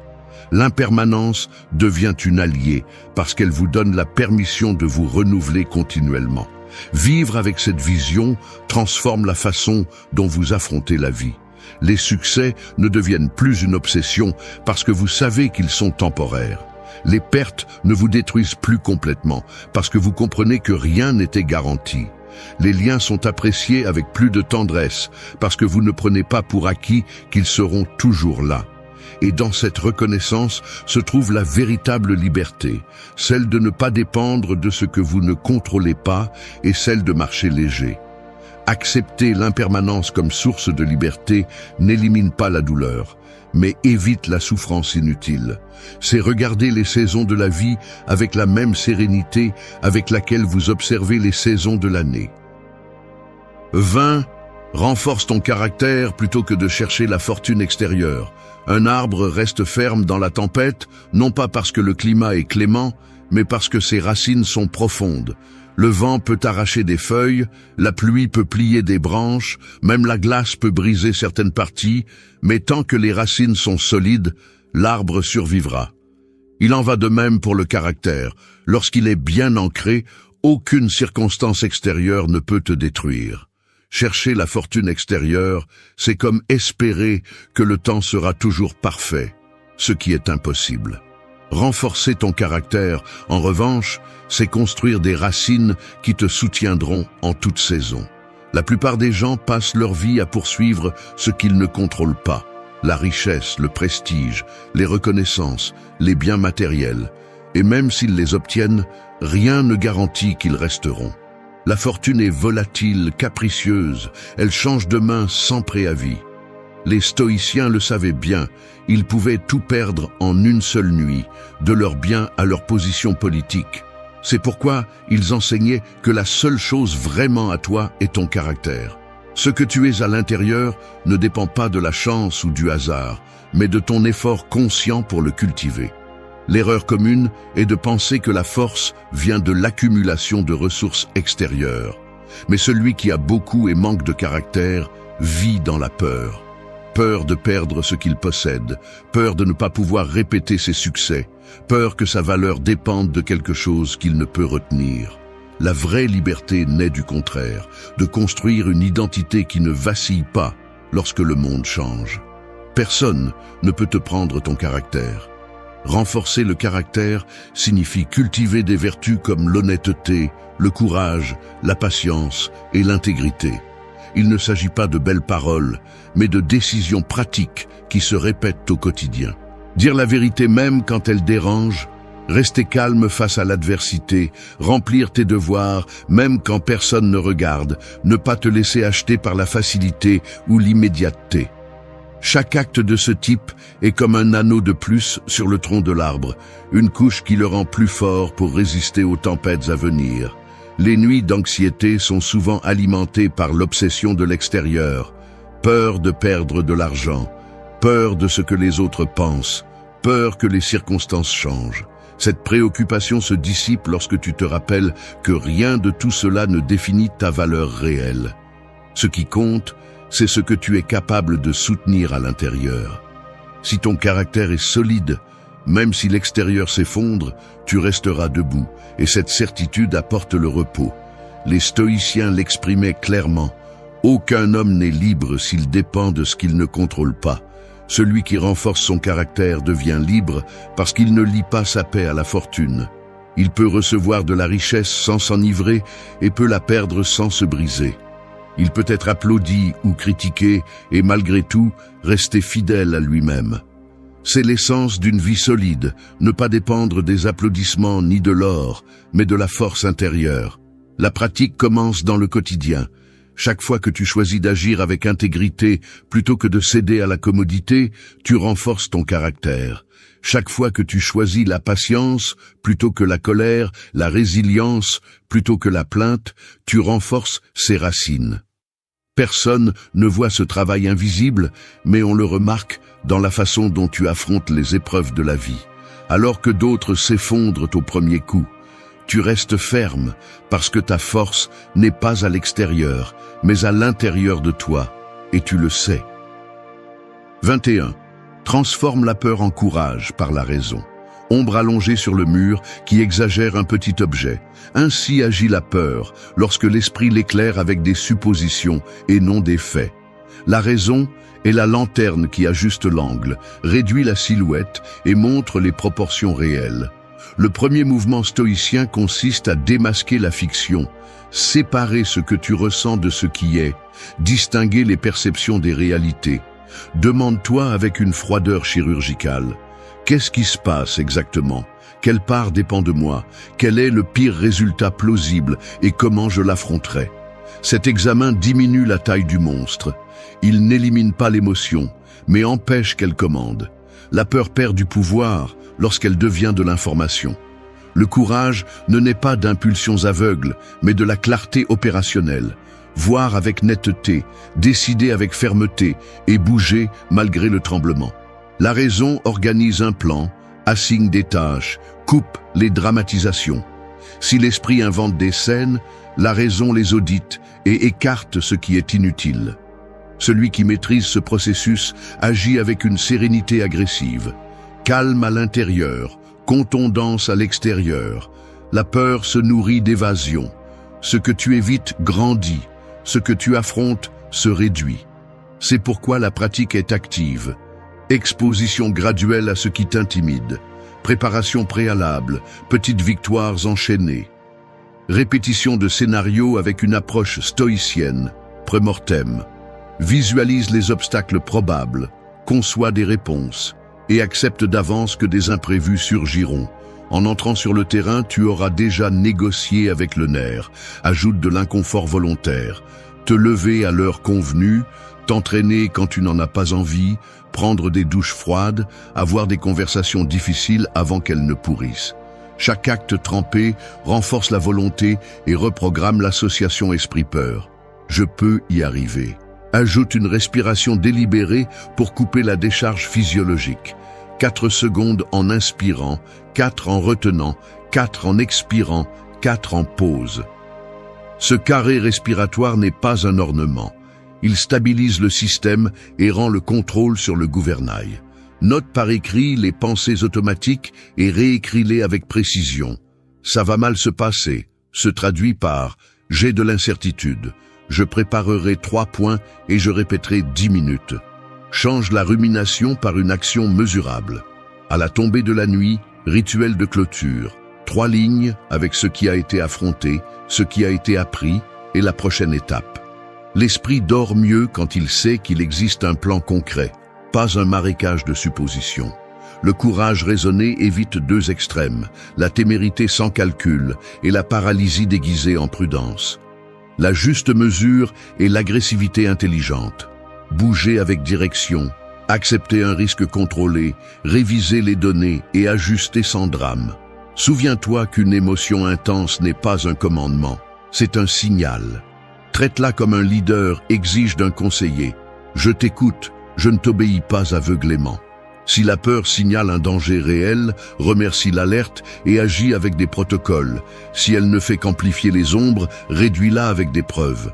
L'impermanence devient une alliée parce qu'elle vous donne la permission de vous renouveler continuellement. Vivre avec cette vision transforme la façon dont vous affrontez la vie. Les succès ne deviennent plus une obsession parce que vous savez qu'ils sont temporaires. Les pertes ne vous détruisent plus complètement parce que vous comprenez que rien n'était garanti. Les liens sont appréciés avec plus de tendresse parce que vous ne prenez pas pour acquis qu'ils seront toujours là. Et dans cette reconnaissance se trouve la véritable liberté, celle de ne pas dépendre de ce que vous ne contrôlez pas et celle de marcher léger. Accepter l'impermanence comme source de liberté n'élimine pas la douleur, mais évite la souffrance inutile. C'est regarder les saisons de la vie avec la même sérénité avec laquelle vous observez les saisons de l'année. 20. Renforce ton caractère plutôt que de chercher la fortune extérieure. Un arbre reste ferme dans la tempête, non pas parce que le climat est clément, mais parce que ses racines sont profondes. Le vent peut arracher des feuilles, la pluie peut plier des branches, même la glace peut briser certaines parties, mais tant que les racines sont solides, l'arbre survivra. Il en va de même pour le caractère. Lorsqu'il est bien ancré, aucune circonstance extérieure ne peut te détruire. Chercher la fortune extérieure, c'est comme espérer que le temps sera toujours parfait, ce qui est impossible. Renforcer ton caractère, en revanche, c'est construire des racines qui te soutiendront en toute saison. La plupart des gens passent leur vie à poursuivre ce qu'ils ne contrôlent pas. La richesse, le prestige, les reconnaissances, les biens matériels. Et même s'ils les obtiennent, rien ne garantit qu'ils resteront. La fortune est volatile, capricieuse, elle change de main sans préavis. Les stoïciens le savaient bien, ils pouvaient tout perdre en une seule nuit, de leurs biens à leur position politique. C'est pourquoi ils enseignaient que la seule chose vraiment à toi est ton caractère. Ce que tu es à l'intérieur ne dépend pas de la chance ou du hasard, mais de ton effort conscient pour le cultiver. L'erreur commune est de penser que la force vient de l'accumulation de ressources extérieures. Mais celui qui a beaucoup et manque de caractère vit dans la peur. Peur de perdre ce qu'il possède, peur de ne pas pouvoir répéter ses succès, peur que sa valeur dépende de quelque chose qu'il ne peut retenir. La vraie liberté naît du contraire, de construire une identité qui ne vacille pas lorsque le monde change. Personne ne peut te prendre ton caractère. Renforcer le caractère signifie cultiver des vertus comme l'honnêteté, le courage, la patience et l'intégrité. Il ne s'agit pas de belles paroles, mais de décisions pratiques qui se répètent au quotidien. Dire la vérité même quand elle dérange, rester calme face à l'adversité, remplir tes devoirs même quand personne ne regarde, ne pas te laisser acheter par la facilité ou l'immédiateté. Chaque acte de ce type est comme un anneau de plus sur le tronc de l'arbre, une couche qui le rend plus fort pour résister aux tempêtes à venir. Les nuits d'anxiété sont souvent alimentées par l'obsession de l'extérieur, peur de perdre de l'argent, peur de ce que les autres pensent, peur que les circonstances changent. Cette préoccupation se dissipe lorsque tu te rappelles que rien de tout cela ne définit ta valeur réelle. Ce qui compte, c'est ce que tu es capable de soutenir à l'intérieur. Si ton caractère est solide, même si l'extérieur s'effondre, tu resteras debout, et cette certitude apporte le repos. Les stoïciens l'exprimaient clairement. Aucun homme n'est libre s'il dépend de ce qu'il ne contrôle pas. Celui qui renforce son caractère devient libre parce qu'il ne lie pas sa paix à la fortune. Il peut recevoir de la richesse sans s'enivrer et peut la perdre sans se briser. Il peut être applaudi ou critiqué et malgré tout rester fidèle à lui-même. C'est l'essence d'une vie solide, ne pas dépendre des applaudissements ni de l'or, mais de la force intérieure. La pratique commence dans le quotidien. Chaque fois que tu choisis d'agir avec intégrité plutôt que de céder à la commodité, tu renforces ton caractère. Chaque fois que tu choisis la patience plutôt que la colère, la résilience plutôt que la plainte, tu renforces ses racines. Personne ne voit ce travail invisible, mais on le remarque dans la façon dont tu affrontes les épreuves de la vie. Alors que d'autres s'effondrent au premier coup, Tu restes ferme parce que ta force n'est pas à l'extérieur, mais à l'intérieur de toi, et tu le sais. 21. Transforme la peur en courage par la raison. Ombre allongée sur le mur qui exagère un petit objet. Ainsi agit la peur lorsque l'esprit l'éclaire avec des suppositions et non des faits. La raison est la lanterne qui ajuste l'angle, réduit la silhouette et montre les proportions réelles. Le premier mouvement stoïcien consiste à démasquer la fiction, séparer ce que tu ressens de ce qui est, distinguer les perceptions des réalités. Demande-toi avec une froideur chirurgicale: qu'est-ce qui se passe exactement? Quelle part dépend de moi? Quel est le pire résultat plausible et comment je l'affronterai? Cet examen diminue la taille du monstre. Il n'élimine pas l'émotion, mais empêche qu'elle commande. La peur perd du pouvoir lorsqu'elle devient de l'information. Le courage ne naît pas d'impulsions aveugles, mais de la clarté opérationnelle. Voir avec netteté, décider avec fermeté et bouger malgré le tremblement. La raison organise un plan, assigne des tâches, coupe les dramatisations. Si l'esprit invente des scènes, la raison les audite et écarte ce qui est inutile. Celui qui maîtrise ce processus agit avec une sérénité agressive. Calme à l'intérieur, contondance à l'extérieur. La peur se nourrit d'évasion. Ce que tu évites grandit, ce que tu affrontes se réduit. C'est pourquoi la pratique est active. Exposition graduelle à ce qui t'intimide. Préparation préalable, petites victoires enchaînées. Répétition de scénarios avec une approche stoïcienne, pré-mortem. Visualise les obstacles probables, conçois des réponses et accepte d'avance que des imprévus surgiront. En entrant sur le terrain, tu auras déjà négocié avec le nerf. Ajoute de l'inconfort volontaire. Te lever à l'heure convenue, t'entraîner quand tu n'en as pas envie, prendre des douches froides, avoir des conversations difficiles avant qu'elles ne pourrissent. Chaque acte trempé renforce la volonté et reprogramme l'association esprit-peur. Je peux y arriver. Ajoute une respiration délibérée pour couper la décharge physiologique. 4 secondes en inspirant, 4 en retenant, 4 en expirant, 4 en pause. Ce carré respiratoire n'est pas un ornement. Il stabilise le système et rend le contrôle sur le gouvernail. Note par écrit les pensées automatiques et réécris-les avec précision. Ça va mal se passer se traduit par « j'ai de l'incertitude ». Je préparerai 3 points et je répéterai 10 minutes. Change la rumination par une action mesurable. À la tombée de la nuit, rituel de clôture. 3 lignes avec ce qui a été affronté, ce qui a été appris et la prochaine étape. L'esprit dort mieux quand il sait qu'il existe un plan concret, pas un marécage de suppositions. Le courage raisonné évite 2 extrêmes, la témérité sans calcul et la paralysie déguisée en prudence. La juste mesure est l'agressivité intelligente. Bouger avec direction, accepter un risque contrôlé, réviser les données et ajuster sans drame. Souviens-toi qu'une émotion intense n'est pas un commandement, c'est un signal. Traite-la comme un leader exige d'un conseiller. Je t'écoute, je ne t'obéis pas aveuglément. Si la peur signale un danger réel, remercie l'alerte et agis avec des protocoles. Si elle ne fait qu'amplifier les ombres, réduis-la avec des preuves.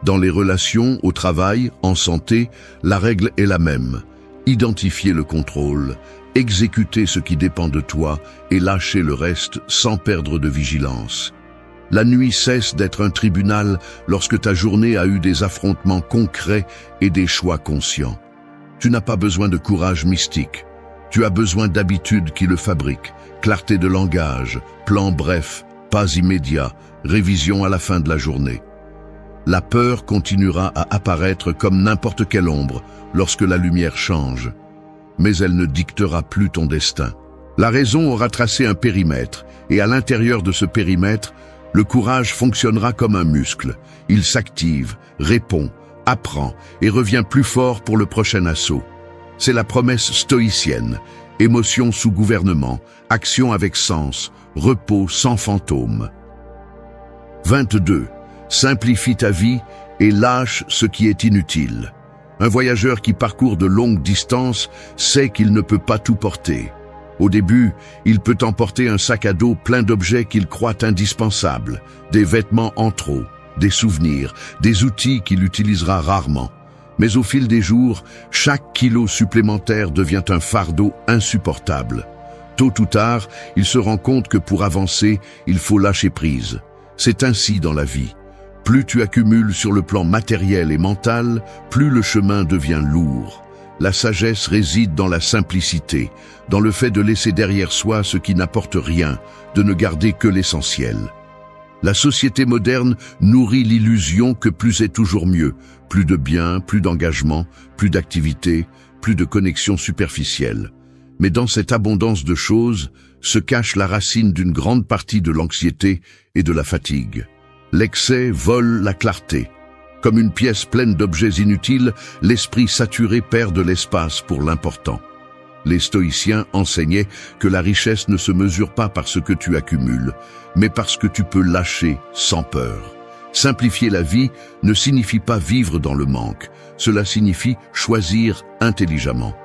Dans les relations, au travail, en santé, la règle est la même. Identifier le contrôle, exécuter ce qui dépend de toi et lâcher le reste sans perdre de vigilance. La nuit cesse d'être un tribunal lorsque ta journée a eu des affrontements concrets et des choix conscients. Tu n'as pas besoin de courage mystique. Tu as besoin d'habitudes qui le fabriquent. Clarté de langage, plan bref, pas immédiat, révision à la fin de la journée. La peur continuera à apparaître comme n'importe quelle ombre lorsque la lumière change. Mais elle ne dictera plus ton destin. La raison aura tracé un périmètre, et à l'intérieur de ce périmètre, le courage fonctionnera comme un muscle. Il s'active, répond, apprend et revient plus fort pour le prochain assaut. C'est la promesse stoïcienne, émotion sous gouvernement, action avec sens, repos sans fantôme. 22. Simplifie ta vie et lâche ce qui est inutile. Un voyageur qui parcourt de longues distances sait qu'il ne peut pas tout porter. Au début, il peut emporter un sac à dos plein d'objets qu'il croit indispensables, des vêtements en trop, des souvenirs, des outils qu'il utilisera rarement. Mais au fil des jours, chaque kilo supplémentaire devient un fardeau insupportable. Tôt ou tard, il se rend compte que pour avancer, il faut lâcher prise. C'est ainsi dans la vie. Plus tu accumules sur le plan matériel et mental, plus le chemin devient lourd. La sagesse réside dans la simplicité, dans le fait de laisser derrière soi ce qui n'apporte rien, de ne garder que l'essentiel. La société moderne nourrit l'illusion que plus est toujours mieux, plus de biens, plus d'engagement, plus d'activités, plus de connexions superficielles. Mais dans cette abondance de choses se cache la racine d'une grande partie de l'anxiété et de la fatigue. L'excès vole la clarté. Comme une pièce pleine d'objets inutiles, l'esprit saturé perd de l'espace pour l'important. Les stoïciens enseignaient que la richesse ne se mesure pas par ce que tu accumules, mais parce que tu peux lâcher sans peur. Simplifier la vie ne signifie pas vivre dans le manque, cela signifie choisir intelligemment.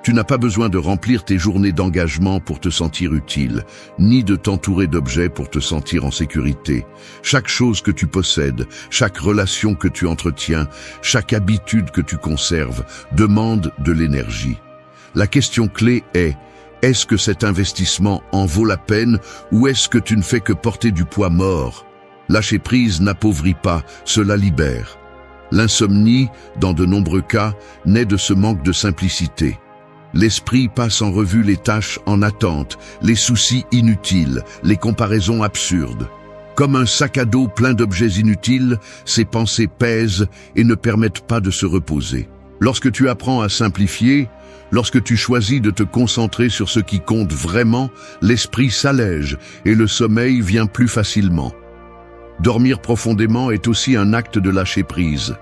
Tu n'as pas besoin de remplir tes journées d'engagement pour te sentir utile, ni de t'entourer d'objets pour te sentir en sécurité. Chaque chose que tu possèdes, chaque relation que tu entretiens, chaque habitude que tu conserves, demande de l'énergie. La question clé est que cet investissement en vaut la peine ou est-ce que tu ne fais que porter du poids mort? Lâcher prise n'appauvrit pas, cela libère. L'insomnie, dans de nombreux cas, naît de ce manque de simplicité. L'esprit passe en revue les tâches en attente, les soucis inutiles, les comparaisons absurdes. Comme un sac à dos plein d'objets inutiles, ces pensées pèsent et ne permettent pas de se reposer. Lorsque tu apprends à simplifier, lorsque tu choisis de te concentrer sur ce qui compte vraiment, l'esprit s'allège et le sommeil vient plus facilement. Dormir profondément est aussi un acte de lâcher prise.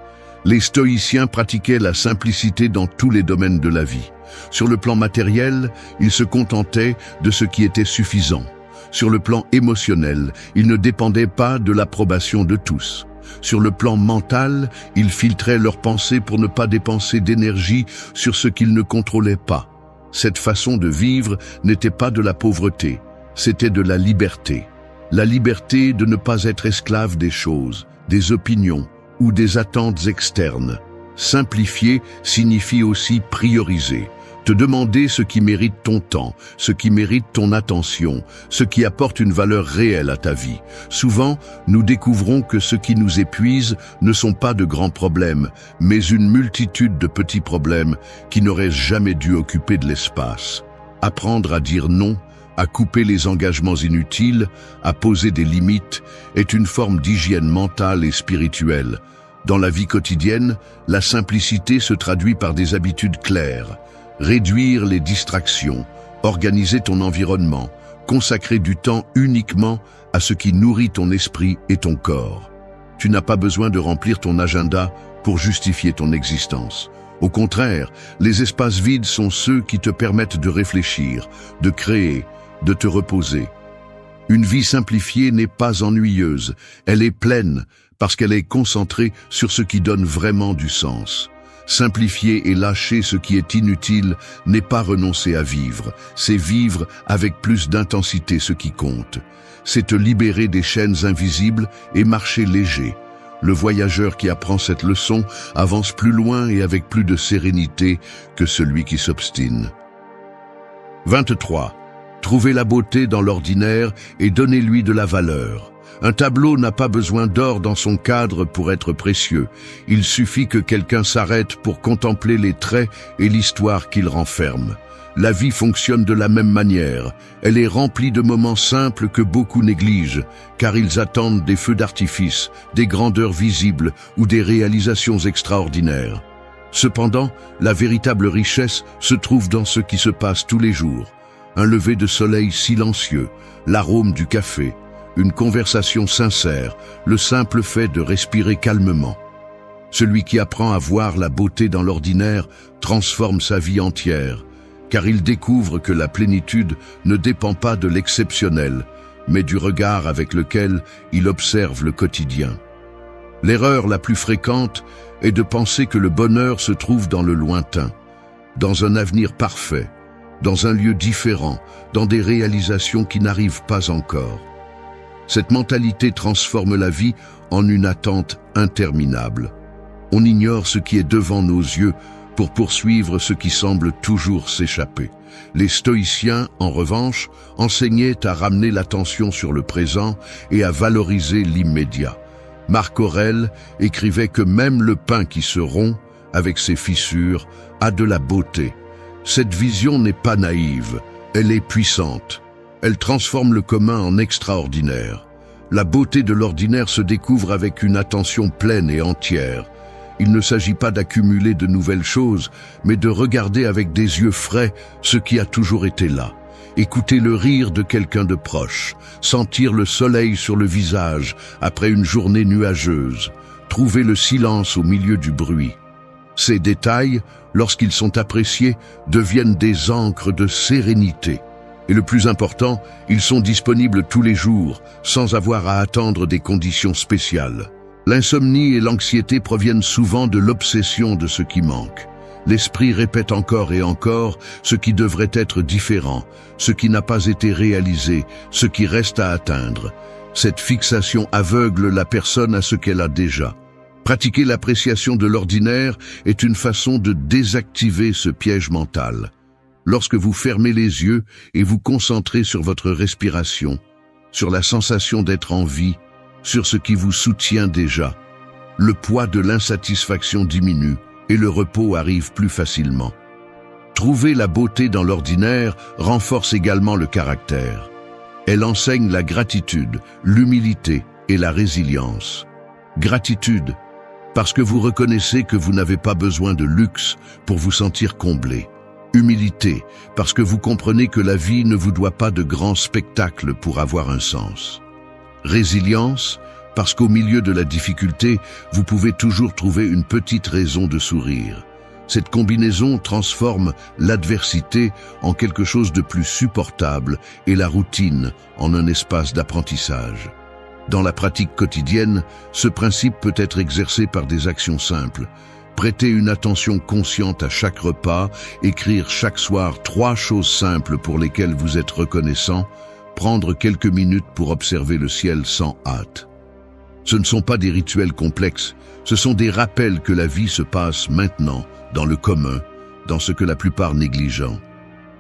Les stoïciens pratiquaient la simplicité dans tous les domaines de la vie. Sur le plan matériel, ils se contentaient de ce qui était suffisant. Sur le plan émotionnel, ils ne dépendaient pas de l'approbation de tous. Sur le plan mental, ils filtraient leurs pensées pour ne pas dépenser d'énergie sur ce qu'ils ne contrôlaient pas. Cette façon de vivre n'était pas de la pauvreté, c'était de la liberté. La liberté de ne pas être esclave des choses, des opinions ou des attentes externes. Simplifier signifie aussi prioriser. Te demander ce qui mérite ton temps, ce qui mérite ton attention, ce qui apporte une valeur réelle à ta vie. Souvent, nous découvrons que ce qui nous épuise ne sont pas de grands problèmes, mais une multitude de petits problèmes qui n'auraient jamais dû occuper de l'espace. Apprendre à dire non, à couper les engagements inutiles, à poser des limites, est une forme d'hygiène mentale et spirituelle. Dans la vie quotidienne, la simplicité se traduit par des habitudes claires. Réduire les distractions, organiser ton environnement, consacrer du temps uniquement à ce qui nourrit ton esprit et ton corps. Tu n'as pas besoin de remplir ton agenda pour justifier ton existence. Au contraire, les espaces vides sont ceux qui te permettent de réfléchir, de créer, de te reposer. Une vie simplifiée n'est pas ennuyeuse, elle est pleine parce qu'elle est concentrée sur ce qui donne vraiment du sens. Simplifier et lâcher ce qui est inutile n'est pas renoncer à vivre, c'est vivre avec plus d'intensité ce qui compte. C'est te libérer des chaînes invisibles et marcher léger. Le voyageur qui apprend cette leçon avance plus loin et avec plus de sérénité que celui qui s'obstine. 23. Trouvez la beauté dans l'ordinaire et donnez-lui de la valeur. Un tableau n'a pas besoin d'or dans son cadre pour être précieux. Il suffit que quelqu'un s'arrête pour contempler les traits et l'histoire qu'il renferme. La vie fonctionne de la même manière. Elle est remplie de moments simples que beaucoup négligent, car ils attendent des feux d'artifice, des grandeurs visibles ou des réalisations extraordinaires. Cependant, la véritable richesse se trouve dans ce qui se passe tous les jours. Un lever de soleil silencieux, l'arôme du café, une conversation sincère, le simple fait de respirer calmement. Celui qui apprend à voir la beauté dans l'ordinaire transforme sa vie entière, car il découvre que la plénitude ne dépend pas de l'exceptionnel, mais du regard avec lequel il observe le quotidien. L'erreur la plus fréquente est de penser que le bonheur se trouve dans le lointain, dans un avenir parfait. dans un lieu différent, dans des réalisations qui n'arrivent pas encore. Cette mentalité transforme la vie en une attente interminable. On ignore ce qui est devant nos yeux pour poursuivre ce qui semble toujours s'échapper. Les stoïciens, en revanche, enseignaient à ramener l'attention sur le présent et à valoriser l'immédiat. Marc Aurèle écrivait que même le pain qui se rompt, avec ses fissures, a de la beauté. Cette vision n'est pas naïve, elle est puissante. Elle transforme le commun en extraordinaire. La beauté de l'ordinaire se découvre avec une attention pleine et entière. Il ne s'agit pas d'accumuler de nouvelles choses, mais de regarder avec des yeux frais ce qui a toujours été là. Écouter le rire de quelqu'un de proche, sentir le soleil sur le visage après une journée nuageuse, trouver le silence au milieu du bruit. Ces détails, lorsqu'ils sont appréciés, deviennent des ancres de sérénité. Et le plus important, ils sont disponibles tous les jours, sans avoir à attendre des conditions spéciales. L'insomnie et l'anxiété proviennent souvent de l'obsession de ce qui manque. L'esprit répète encore et encore ce qui devrait être différent, ce qui n'a pas été réalisé, ce qui reste à atteindre. Cette fixation aveugle la personne à ce qu'elle a déjà. Pratiquer l'appréciation de l'ordinaire est une façon de désactiver ce piège mental. Lorsque vous fermez les yeux et vous concentrez sur votre respiration, sur la sensation d'être en vie, sur ce qui vous soutient déjà, le poids de l'insatisfaction diminue et le repos arrive plus facilement. Trouver la beauté dans l'ordinaire renforce également le caractère. Elle enseigne la gratitude, l'humilité et la résilience. Gratitude, parce que vous reconnaissez que vous n'avez pas besoin de luxe pour vous sentir comblé. Humilité, parce que vous comprenez que la vie ne vous doit pas de grands spectacles pour avoir un sens. Résilience, parce qu'au milieu de la difficulté, vous pouvez toujours trouver une petite raison de sourire. Cette combinaison transforme l'adversité en quelque chose de plus supportable et la routine en un espace d'apprentissage. Dans la pratique quotidienne, ce principe peut être exercé par des actions simples. Prêter une attention consciente à chaque repas, écrire chaque soir 3 choses simples pour lesquelles vous êtes reconnaissant, prendre quelques minutes pour observer le ciel sans hâte. Ce ne sont pas des rituels complexes, ce sont des rappels que la vie se passe maintenant, dans le commun, dans ce que la plupart négligent.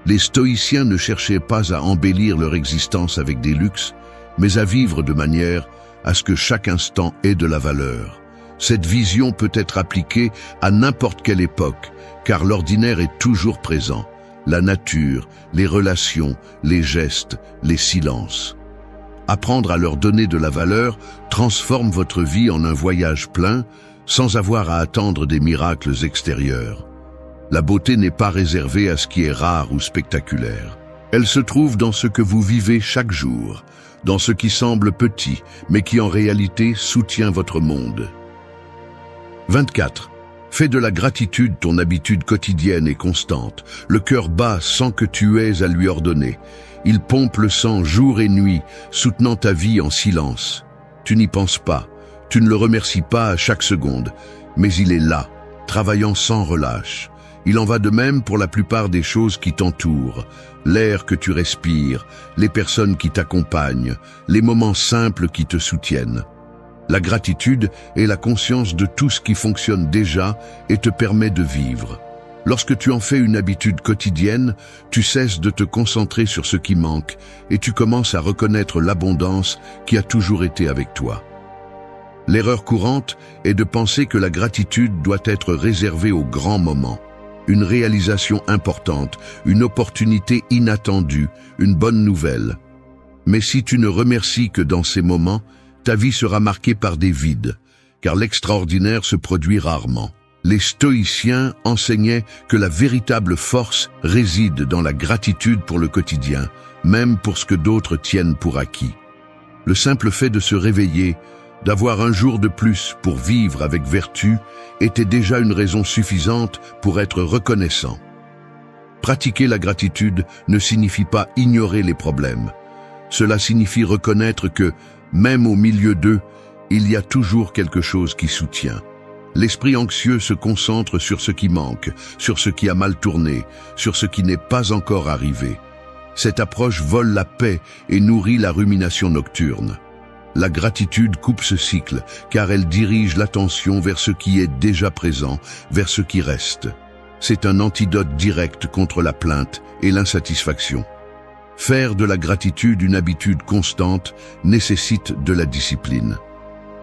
Les stoïciens ne cherchaient pas à embellir leur existence avec des luxes, mais à vivre de manière à ce que chaque instant ait de la valeur. Cette vision peut être appliquée à n'importe quelle époque, car l'ordinaire est toujours présent. La nature, les relations, les gestes, les silences. Apprendre à leur donner de la valeur transforme votre vie en un voyage plein, sans avoir à attendre des miracles extérieurs. La beauté n'est pas réservée à ce qui est rare ou spectaculaire. Elle se trouve dans ce que vous vivez chaque jour, dans ce qui semble petit, mais qui en réalité soutient votre monde. 24. Fais de la gratitude ton habitude quotidienne et constante. Le cœur bat sans que tu aies à lui ordonner. Il pompe le sang jour et nuit, soutenant ta vie en silence. Tu n'y penses pas, tu ne le remercies pas à chaque seconde, mais il est là, travaillant sans relâche. Il en va de même pour la plupart des choses qui t'entourent. L'air que tu respires, les personnes qui t'accompagnent, les moments simples qui te soutiennent. La gratitude est la conscience de tout ce qui fonctionne déjà et te permet de vivre. Lorsque tu en fais une habitude quotidienne, tu cesses de te concentrer sur ce qui manque et tu commences à reconnaître l'abondance qui a toujours été avec toi. L'erreur courante est de penser que la gratitude doit être réservée aux grands moments. Une réalisation importante, une opportunité inattendue, une bonne nouvelle. Mais si tu ne remercies que dans ces moments, ta vie sera marquée par des vides, car l'extraordinaire se produit rarement. Les stoïciens enseignaient que la véritable force réside dans la gratitude pour le quotidien, même pour ce que d'autres tiennent pour acquis. Le simple fait de se réveiller, d'avoir un jour de plus pour vivre avec vertu, était déjà une raison suffisante pour être reconnaissant. Pratiquer la gratitude ne signifie pas ignorer les problèmes. Cela signifie reconnaître que, même au milieu d'eux, il y a toujours quelque chose qui soutient. L'esprit anxieux se concentre sur ce qui manque, sur ce qui a mal tourné, sur ce qui n'est pas encore arrivé. Cette approche vole la paix et nourrit la rumination nocturne. La gratitude coupe ce cycle, car elle dirige l'attention vers ce qui est déjà présent, vers ce qui reste. C'est un antidote direct contre la plainte et l'insatisfaction. Faire de la gratitude une habitude constante nécessite de la discipline.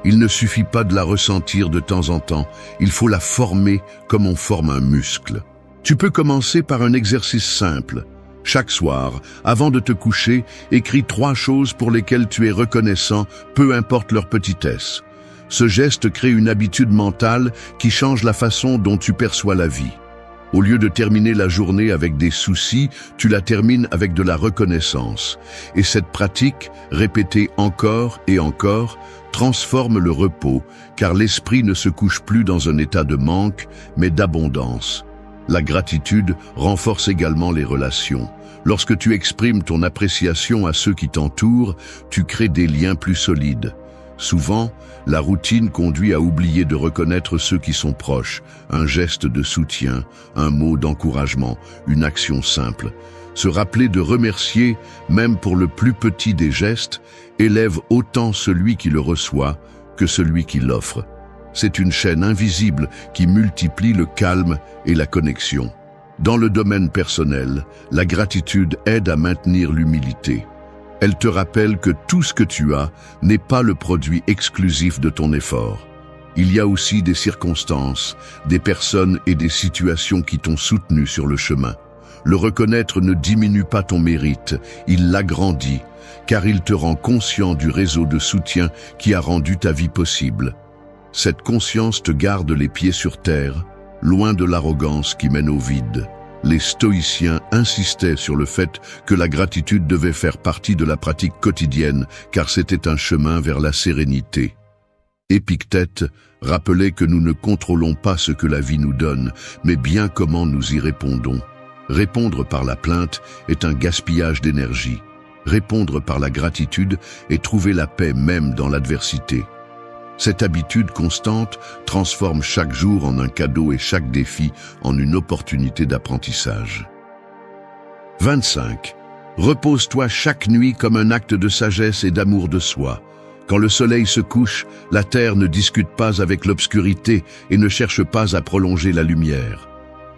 Il ne suffit pas de la ressentir de temps en temps, il faut la former comme on forme un muscle. Tu peux commencer par un exercice simple. Chaque soir, avant de te coucher, écris 3 choses pour lesquelles tu es reconnaissant, peu importe leur petitesse. Ce geste crée une habitude mentale qui change la façon dont tu perçois la vie. Au lieu de terminer la journée avec des soucis, tu la termines avec de la reconnaissance. Et cette pratique, répétée encore et encore, transforme le repos, car l'esprit ne se couche plus dans un état de manque, mais d'abondance. La gratitude renforce également les relations. Lorsque tu exprimes ton appréciation à ceux qui t'entourent, tu crées des liens plus solides. Souvent, la routine conduit à oublier de reconnaître ceux qui sont proches, un geste de soutien, un mot d'encouragement, une action simple. Se rappeler de remercier, même pour le plus petit des gestes, élève autant celui qui le reçoit que celui qui l'offre. C'est une chaîne invisible qui multiplie le calme et la connexion. Dans le domaine personnel, la gratitude aide à maintenir l'humilité. Elle te rappelle que tout ce que tu as n'est pas le produit exclusif de ton effort. Il y a aussi des circonstances, des personnes et des situations qui t'ont soutenu sur le chemin. Le reconnaître ne diminue pas ton mérite, il l'agrandit, car il te rend conscient du réseau de soutien qui a rendu ta vie possible. Cette conscience te garde les pieds sur terre, loin de l'arrogance qui mène au vide. Les stoïciens insistaient sur le fait que la gratitude devait faire partie de la pratique quotidienne, car c'était un chemin vers la sérénité. Épictète rappelait que nous ne contrôlons pas ce que la vie nous donne, mais bien comment nous y répondons. Répondre par la plainte est un gaspillage d'énergie. Répondre par la gratitude est trouver la paix même dans l'adversité. Cette habitude constante transforme chaque jour en un cadeau et chaque défi en une opportunité d'apprentissage. 25. Repose-toi chaque nuit comme un acte de sagesse et d'amour de soi. Quand le soleil se couche, la terre ne discute pas avec l'obscurité et ne cherche pas à prolonger la lumière.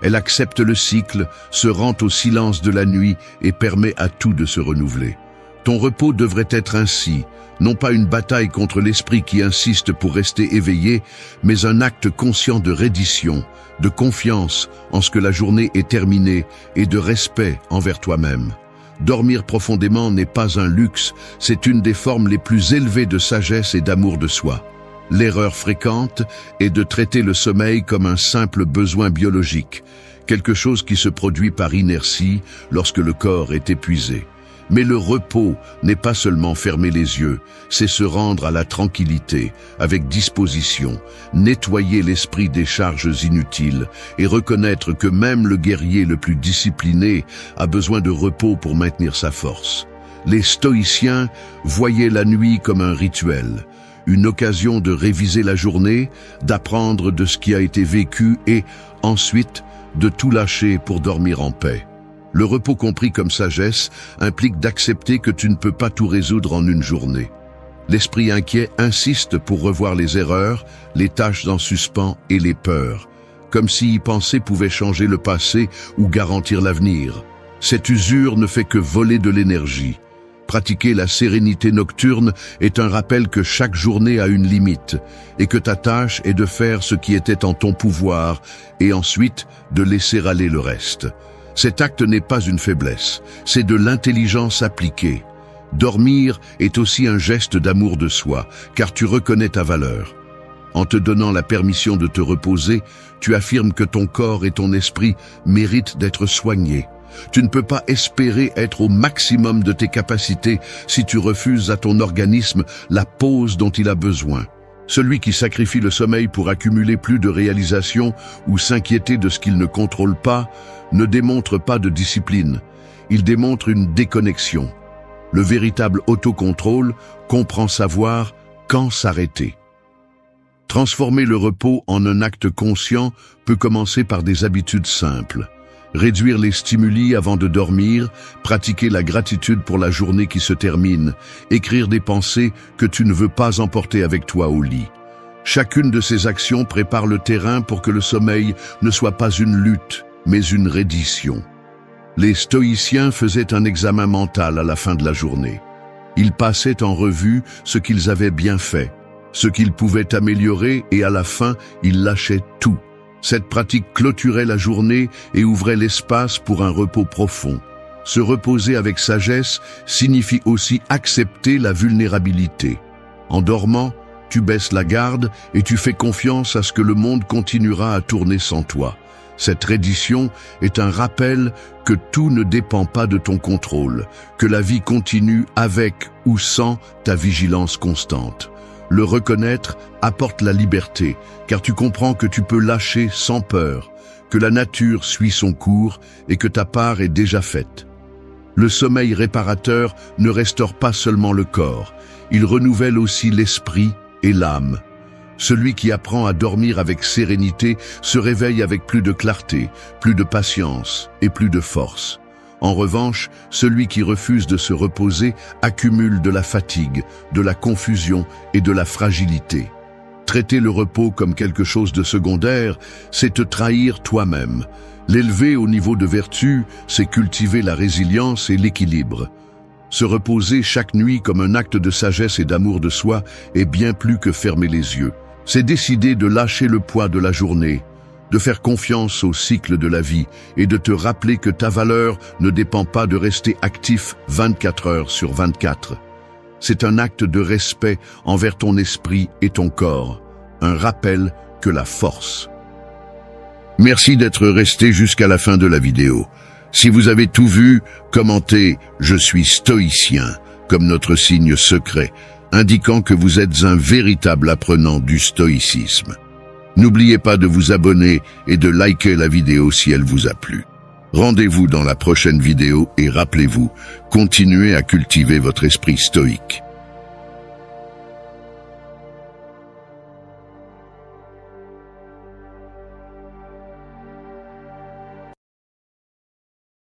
Elle accepte le cycle, se rend au silence de la nuit et permet à tout de se renouveler. Ton repos devrait être ainsi, non pas une bataille contre l'esprit qui insiste pour rester éveillé, mais un acte conscient de reddition, de confiance en ce que la journée est terminée et de respect envers toi-même. Dormir profondément n'est pas un luxe, c'est une des formes les plus élevées de sagesse et d'amour de soi. L'erreur fréquente est de traiter le sommeil comme un simple besoin biologique, quelque chose qui se produit par inertie lorsque le corps est épuisé. Mais le repos n'est pas seulement fermer les yeux, c'est se rendre à la tranquillité, avec disposition, nettoyer l'esprit des charges inutiles et reconnaître que même le guerrier le plus discipliné a besoin de repos pour maintenir sa force. Les stoïciens voyaient la nuit comme un rituel, une occasion de réviser la journée, d'apprendre de ce qui a été vécu et, ensuite, de tout lâcher pour dormir en paix. Le repos compris comme sagesse implique d'accepter que tu ne peux pas tout résoudre en une journée. L'esprit inquiet insiste pour revoir les erreurs, les tâches en suspens et les peurs, comme si y penser pouvait changer le passé ou garantir l'avenir. Cette usure ne fait que voler de l'énergie. Pratiquer la sérénité nocturne est un rappel que chaque journée a une limite et que ta tâche est de faire ce qui était en ton pouvoir et ensuite de laisser aller le reste. Cet acte n'est pas une faiblesse, c'est de l'intelligence appliquée. Dormir est aussi un geste d'amour de soi, car tu reconnais ta valeur. En te donnant la permission de te reposer, tu affirmes que ton corps et ton esprit méritent d'être soignés. Tu ne peux pas espérer être au maximum de tes capacités si tu refuses à ton organisme la pause dont il a besoin. Celui qui sacrifie le sommeil pour accumuler plus de réalisations ou s'inquiéter de ce qu'il ne contrôle pas ne démontre pas de discipline, il démontre une déconnexion. Le véritable autocontrôle comprend savoir quand s'arrêter. Transformer le repos en un acte conscient peut commencer par des habitudes simples. Réduire les stimuli avant de dormir, pratiquer la gratitude pour la journée qui se termine, écrire des pensées que tu ne veux pas emporter avec toi au lit. Chacune de ces actions prépare le terrain pour que le sommeil ne soit pas une lutte, mais une reddition. Les stoïciens faisaient un examen mental à la fin de la journée. Ils passaient en revue ce qu'ils avaient bien fait, ce qu'ils pouvaient améliorer et à la fin, ils lâchaient tout. Cette pratique clôturait la journée et ouvrait l'espace pour un repos profond. Se reposer avec sagesse signifie aussi accepter la vulnérabilité. En dormant, tu baisses la garde et tu fais confiance à ce que le monde continuera à tourner sans toi. Cette reddition est un rappel que tout ne dépend pas de ton contrôle, que la vie continue avec ou sans ta vigilance constante. Le reconnaître apporte la liberté, car tu comprends que tu peux lâcher sans peur, que la nature suit son cours et que ta part est déjà faite. Le sommeil réparateur ne restaure pas seulement le corps, il renouvelle aussi l'esprit et l'âme. Celui qui apprend à dormir avec sérénité se réveille avec plus de clarté, plus de patience et plus de force. En revanche, celui qui refuse de se reposer accumule de la fatigue, de la confusion et de la fragilité. Traiter le repos comme quelque chose de secondaire, c'est te trahir toi-même. L'élever au niveau de vertu, c'est cultiver la résilience et l'équilibre. Se reposer chaque nuit comme un acte de sagesse et d'amour de soi est bien plus que fermer les yeux. C'est décider de lâcher le poids de la journée, de faire confiance au cycle de la vie et de te rappeler que ta valeur ne dépend pas de rester actif 24 heures sur 24. C'est un acte de respect envers ton esprit et ton corps, un rappel que la force. Merci d'être resté jusqu'à la fin de la vidéo. Si vous avez tout vu, commentez « Je suis stoïcien » comme notre signe secret, indiquant que vous êtes un véritable apprenant du stoïcisme. N'oubliez pas de vous abonner et de liker la vidéo si elle vous a plu. Rendez-vous dans la prochaine vidéo et rappelez-vous, continuez à cultiver votre esprit stoïque.